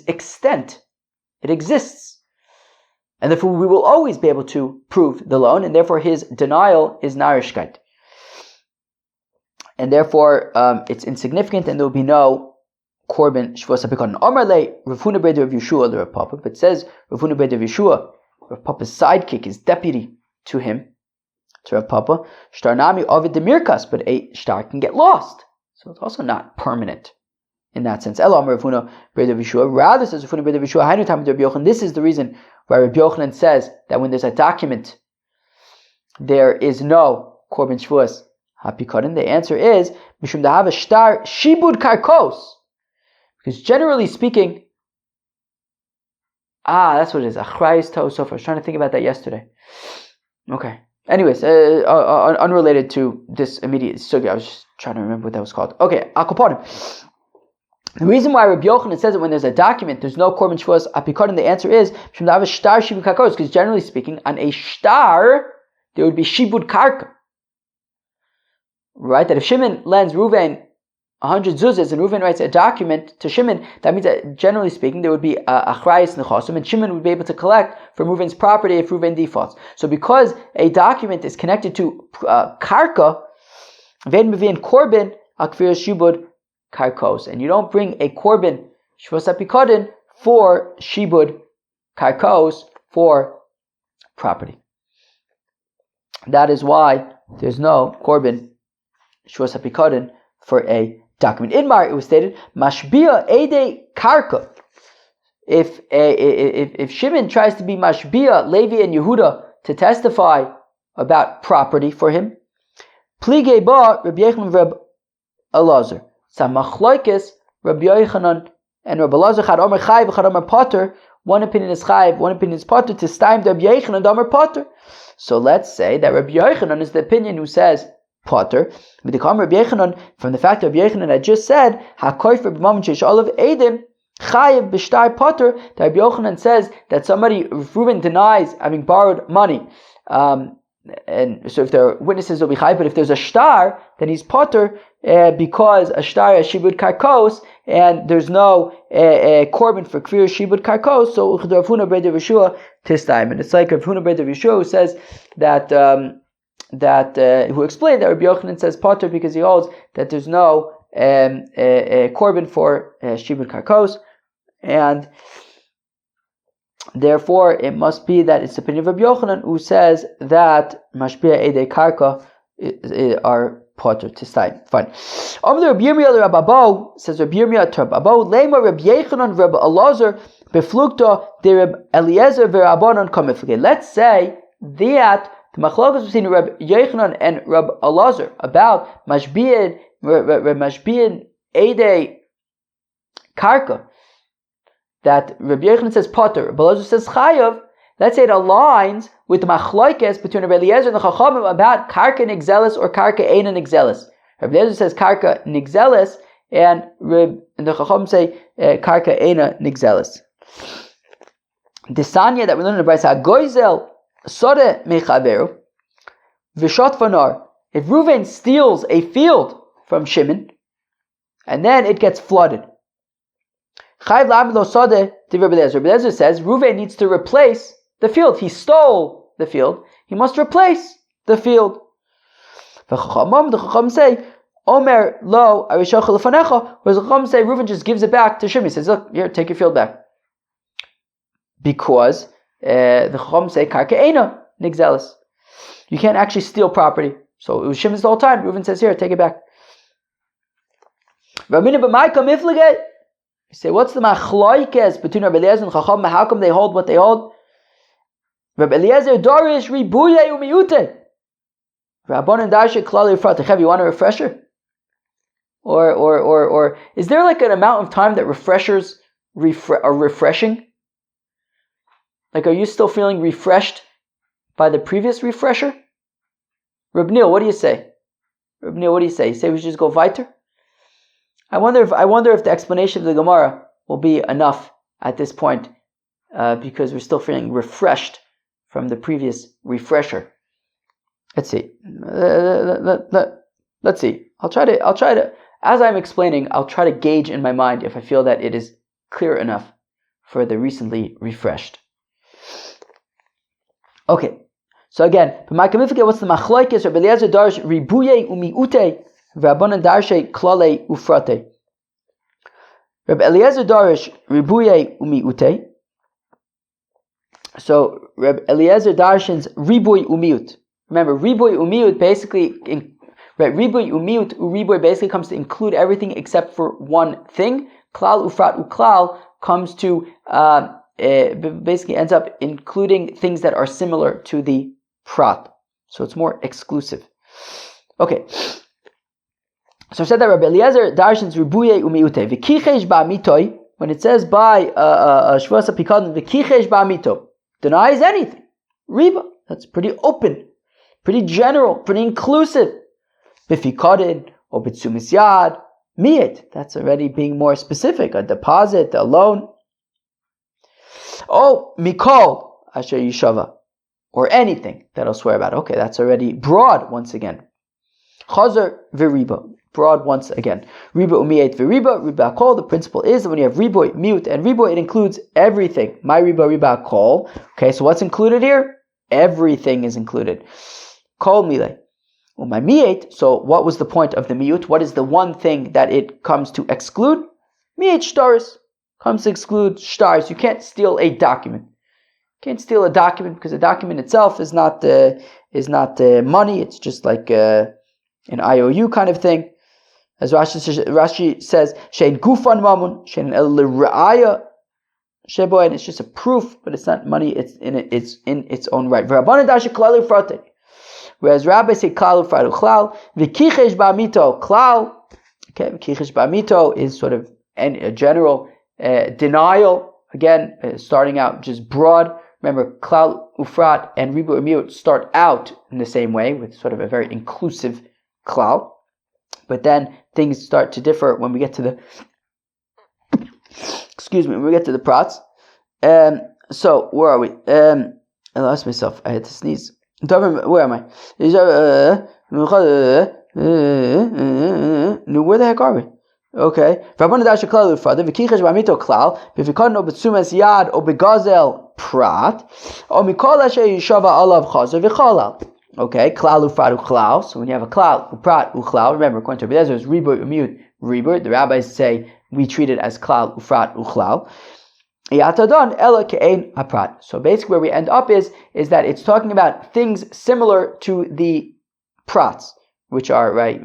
extant. It exists, and therefore we will always be able to prove the loan, and therefore his denial is narishkeit, and therefore it's insignificant, and there will be no korban Shevuos ha-pikadon. Amar le Rav Huna ber Rav Yeshua the Rav Papa, but says Rav Huna ber Rav Yeshua, Rav Papa's sidekick, his deputy to him, to Rav Papa, shtar nami ovid demirkas, but a shtar can get lost, so it's also not permanent in that sense. Elo Amar Rav Huna ber Rav Yeshua, rather says Rav Huna ber Rav Yeshua, hainu tam Rabbi Yochanan. This is the reason why Rabbi Yochanan says that when there's a document, there is no korban Shevuos ha-pikadon. The answer is mishum dahava shtar shibud karkos. Because generally speaking, that's what it is. Achrayis ta'usof. I was trying to think about that yesterday. Okay. Anyways, unrelated to this immediate sugya, I was just trying to remember what that was called. Okay, akoponim. The reason why Rabbi Yochanan says that when there's a document, there's no korban Shevuos ha-pikadon, the answer is because generally speaking, on a shtar there would be shibud karka. Right? That if Shimon lends Reuven 100 zuzas, and Reuven writes a document to Shimon, that means that generally speaking there would be achrayis nechosim, and Shimon would be able to collect from Reuven's property if Reuven defaults. So because a document is connected to karka, ven mevin korban akfir shibud karkos, and you don't bring a korban Shevuos ha-pikadon for shibud karkos, for property. That is why there's no korban Shevuos ha-pikadon for a document. In Mar, it was stated, mashbia ede karka. If Shimon tries to be mashbia Levi and Yehuda to testify about property for him, plige ba Rabbi Yochanan and Rabbi Elazar. Samachloikes Rabbi Yochanan and Rabbi Elazar had Omer Chayiv, had Omer Potter. One opinion is Chayiv, one opinion is Potter. To Staim Rabbi Yochanan and Omer Potter. So let's say that Rabbi Yochanan is the opinion who says Potter. From the fact that Rabbi Yochanan had just said, HaKofer b'mamen sheish olav edim chayiv b'shtar Potter, that Rabbi Yochanan says that somebody, if Reuven denies having borrowed money, and so if there are witnesses, will be chayiv, but if there's a shtar, then he's Potter, because a shtar is shibud karkos, and there's no korban for kfir shibud karkos, so Rav Huna ber Rav Yeshua tistaim. And it's like Rav Huna ber Rav Yeshua who says that who explained that Rabbi Yochanan says Potter because he holds that there's no korban for shibud karkos, and therefore it must be that it's the opinion of Rabbi Yochanan who says that mashbia ede karka are Potter to stay. Fine. Rabbi Yirmiyah Rabbi Abo says Rabbi Yirmiyah to Rabbi Abo lema Rabbi Yochanan Rabbi Elazar beflukta de Rabbi Eliezer v'Rabbanan kamiflige. Let's say the machlokas between Reb Yochanan and Reb Elazar about mashbiin ede karka, that Reb Yochanan says potter, Reb Elazar says chayav. Let's say it aligns with the machlokes between Reb Eliezer and the Chachamim about karka nigzelis or karka eina nigzelis. Reb Eliezer says karka nigzelis, and the Chachamim say karka eina nigzelis. The sanya that we learn in the Brayso, Goizel Sode Mechaveru V'shot Fanar. If Reuven steals a field from Shimon, and then it gets flooded, Chayv L'Amid Lo Sode to Rebbe Eliezer. Rebbe Eliezer says Reuven needs to replace the field. He stole the field. He must replace the field. The Chacham say Omer Lo Arishocha Lefanecha. Whereas the Chacham say Reuven just gives it back to Shimon. He says, look, here, take your field back. Because the Chacham say karka eina nigzelis. You can't actually steal property. So it was Shimon's the whole time. Reuven says, here, take it back. You say, what's the machloikes between Rabbi Eliezer and Chacham? How come they hold what they hold? Rabbi Eliezer dorish ribuye umiyute. Rabbanan darshe klali ufrat. You want a refresher? Or is there like an amount of time that refreshers are refreshing? Like, are you still feeling refreshed by the previous refresher? Reb Neil, what do you say? Reb Neil, what do you say? You say we should just go weiter? I wonder if the explanation of the Gemara will be enough at this point, because we're still feeling refreshed from the previous refresher. Let's see. Let's see. I'll try to. As I'm explaining, I'll try to gauge in my mind if I feel that it is clear enough for the recently refreshed. Okay, so again, what's the machloikes? Rabbi Eliezer darsh ribuye umiute, Rabbanan darshe klale ufrate. Rabbi Eliezer darsh ribuye umiute. So Rabbi Eliezer darshins ribuy umiut. Remember, ribuy umiut basically, ribuy umiut ribuy basically comes to include everything except for one thing. Klal ufrat uklal comes to basically ends up including things that are similar to the prat. So it's more exclusive. Okay. So I said that Rabbi Eliezer darshans ribuye umiute v'kichesh ba'mitoi, when it says by Shevuos Pikadon v'kichesh ba'mito, denies anything. Riba, that's pretty open, pretty general, pretty inclusive. B'fikadon or b'tzumis yad miyet, that's already being more specific. A deposit, a loan. Oh, mikol asher yishava, or anything that I'll swear about. Okay, that's already broad once again. Chazer v'riba, broad once again. Riba umiyet v'riba, riba kol. The principle is that when you have riboy, miut, and riboy, it includes everything. My riba kol. Okay, so what's included here? Everything is included. Kol mile. Well, my miyet, so what was the point of the miut? What is the one thing that it comes to exclude? Miyet shtaris. Comes to exclude stars. You can't steal a document. You can't steal a document because a document itself is not money. It's just like an IOU kind of thing. As Rashi says, "Shein gufan mamun, shein el l'ra'aya shebo," and it's just a proof, but it's not money. It's in its own right. V'rabbanan darshe klal ufrate, whereas rabbis say klal ufrat uchlal. V'kichesh ba'mito klal. Okay, v'kichesh ba'mito is sort of a general denial, again, starting out just broad. Remember, klal ufrat and ribu miut start out in the same way with sort of a very inclusive klal, but then things start to differ when we get to the when we get to the prats. So where are we? I lost myself. I had to sneeze. Where am I? Where the heck are we? Okay. Rabbanan darshe klal ufrate v'kichesh ba'mito klal b'fikadon b'tzumas yad o b'gazel prat o mikol asher yishava alav chazer v'chalal. Okay, klal ufrat uklal. So when you have a klal uprat uklal, remember according to Rabbi Eliezer it's riboy umiut riboy. The rabbis say we treat it as klal ufrat uklal. Yatadon ela ke'ein aprat. So basically where we end up is that it's talking about things similar to the prats, which are right.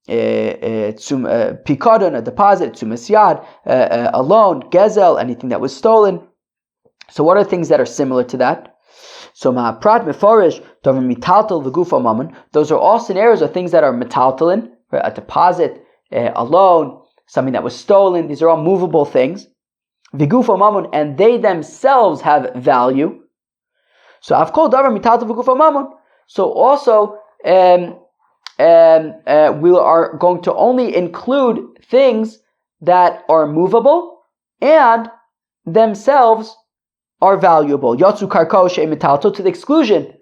Pikadon, a deposit, tzumas yad, a loan, gezel, anything that was stolen. So what are things that are similar to that? So ma'aprat meforish davar mitaltal v'gufa mammon. Those are all scenarios of things that are metaltalin, right? A deposit, a loan, something that was stolen. These are all movable things. V'gufa mammon, and they themselves have value. So avkol davar mitaltal v'gufa mammon. So also we are going to only include things that are movable and themselves are valuable. Yotzu karko she'emitalto, to the exclusion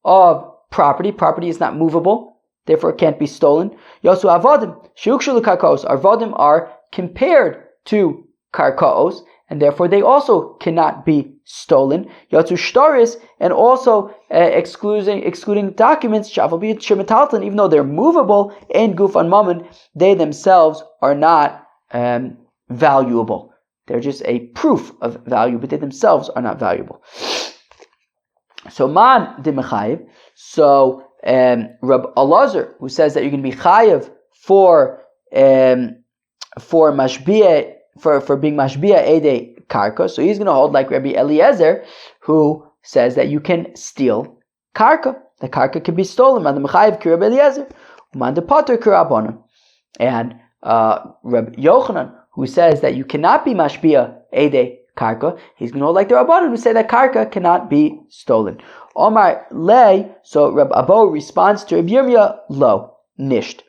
of property. Property is not movable, therefore it can't be stolen. Yotzu avodim she'ukshu l'karkos. Avodim are compared to karkos, and therefore they also cannot be stolen. Yotzu shtaris, and also excluding documents, shavabi shemitalton, even though they're movable, and gufan mammon, they themselves are not valuable. They're just a proof of value, but they themselves are not valuable. So man de mechayev. So Rab Elazar, who says that you can be chayev for mashbia, for being mashbia ede karka. So he's going to hold like Rabbi Eliezer, who says that you can steal karka. The karka can be stolen. Man de mechayev ki Rabbi Eliezer, man de pater ki Rabbanan. And Rab Yochanan, who says that you cannot be mashbia ede karka, he's going to hold like the Rabbanan, who say that karka cannot be stolen. Omar lei, so Rab Abo responds to Rab Yirmiyah, lo, nisht.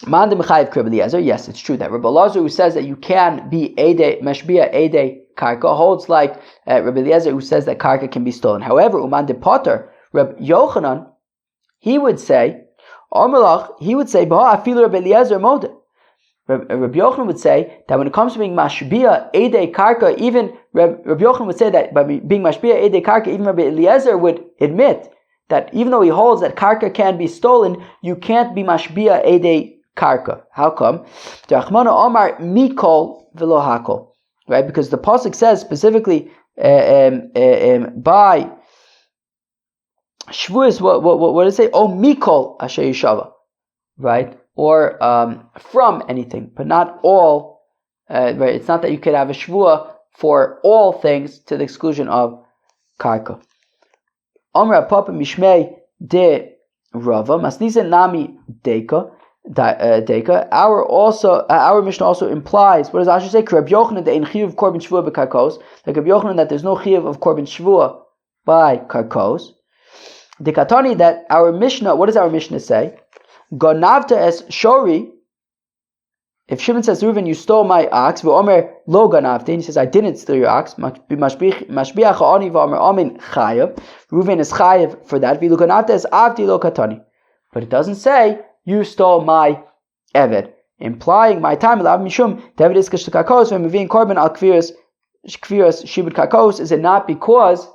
Man de mechayev ki Rabbi Eliezer, yes, it's true that Rab Elazar, who says that you can be ede mashbia ede karka, holds like Rabbi Eliezer, who says that karka can be stolen. However, uman de potter, Rab Yochanan, he would say, Omelach, he would say, Baha afilu Rabbi Eliezer modeh. Rabbi Yochanan would say that when it comes to being mashbia ede karka, even Rabbi Yochanan would say that by being mashbia ede karka, even Rabbi Eliezer would admit that even though he holds that karka can be stolen, you can't be mashbia ede karka. How come? Rachmana Omar mikol v'lo hakol, right? Because the pasuk says specifically by Shevuos, what does it say? Oh mikol asher yishava, right? Or from anything, but not all. Right? It's not that you could have a shvua for all things to the exclusion of karka. Amra papa mishmei de Rava masnisa nami deka. Our Mishnah also implies, what does Asher say? Rabbi Yochanan the ein chiyuv korban shvua b'karkos. Like Rabbi Yochanan that there's no chiyuv of korban shvua by karkos. The katani that our Mishnah. What does our Mishnah say? Gonavta es shori. If Shimon says, Reuven, you stole my ox, v'omer lo ganavta, and he says, I didn't steal your ox, mashbiach ha'ani v'omer amin chayav. Reuven is chayav for that. V'lu ganavta es avdi lo katani. But it doesn't say, you stole my eved, implying my time elav mishum David is kakos v'mevin korban al kviras shibud kakos. Is it not because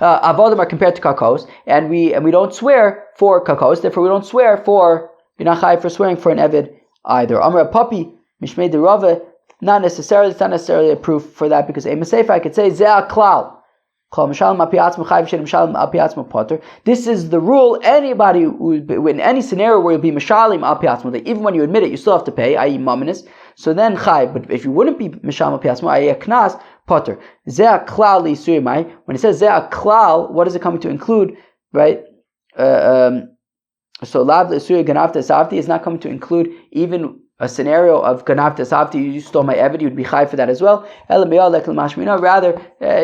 avodim are compared to kakos, and we don't swear for kakos, therefore we don't swear for, you're not chayav for swearing for an eved either. Amar papi mishmei de Rava, it's not necessarily a proof for that, because a Maseifa I could say zeh klal. This is the rule. Anybody in any scenario where you'll be mishalim al piatzmo, even when you admit it, you still have to pay, i.e. mamanis. So then chayv. But if you wouldn't be mishalim al piatzmo, i.e. a knas, potter. Zeh klal li surimai. When it says zeh klal, what is it coming to include? Right? So lav l'suri ganavta savti is not coming to include even a scenario of ganavta savti, you stole my eved, you would be chai for that as well. Rather, you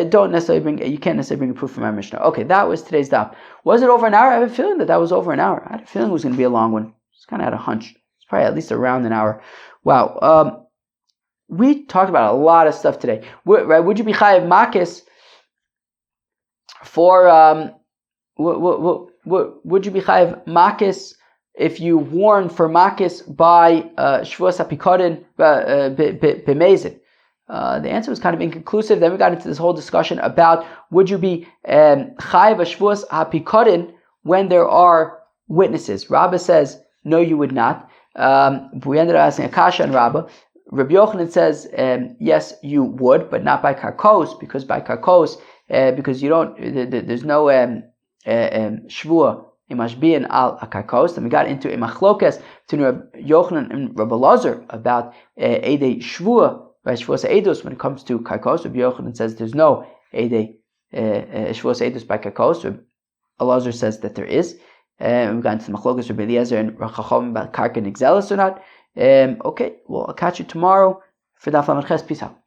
can't necessarily bring a proof from our Mishnah. Okay, that was today's daf. Was it over an hour? I have a feeling that was over an hour. I had a feeling it was going to be a long one. Just kind of had a hunch. It's probably at least around an hour. Wow. We talked about a lot of stuff today. Would you be chai of makis for would you be chai of makis if you warn for makis by Shevuos HaPikoden b'mezid? The answer was kind of inconclusive. Then we got into this whole discussion about would you be chayav a Shevuos HaPikoden when there are witnesses. Rabbah says no, you would not. We ended up asking Akasha and Rabbah. Rabbi Yochanan says yes, you would, but not by karkos, because by karkos, because you don't. There's no Shvua imashbian al akarkos. Then we got into a machlokes between Rabbi Yochanan and Rabbi Lazar about Eidei Shvua, right? Shvuas Eidos when it comes to karkos. Rabbi Yochanan says there's no Eidei Shvuas Eidos by karkos. Rabbi Lazar says that there is. We got into the machlokes Rabbi Eliezer and Rachacham about karka and exelis or not. Okay, well I'll catch you tomorrow for Daf Lamed Ches. Peace out.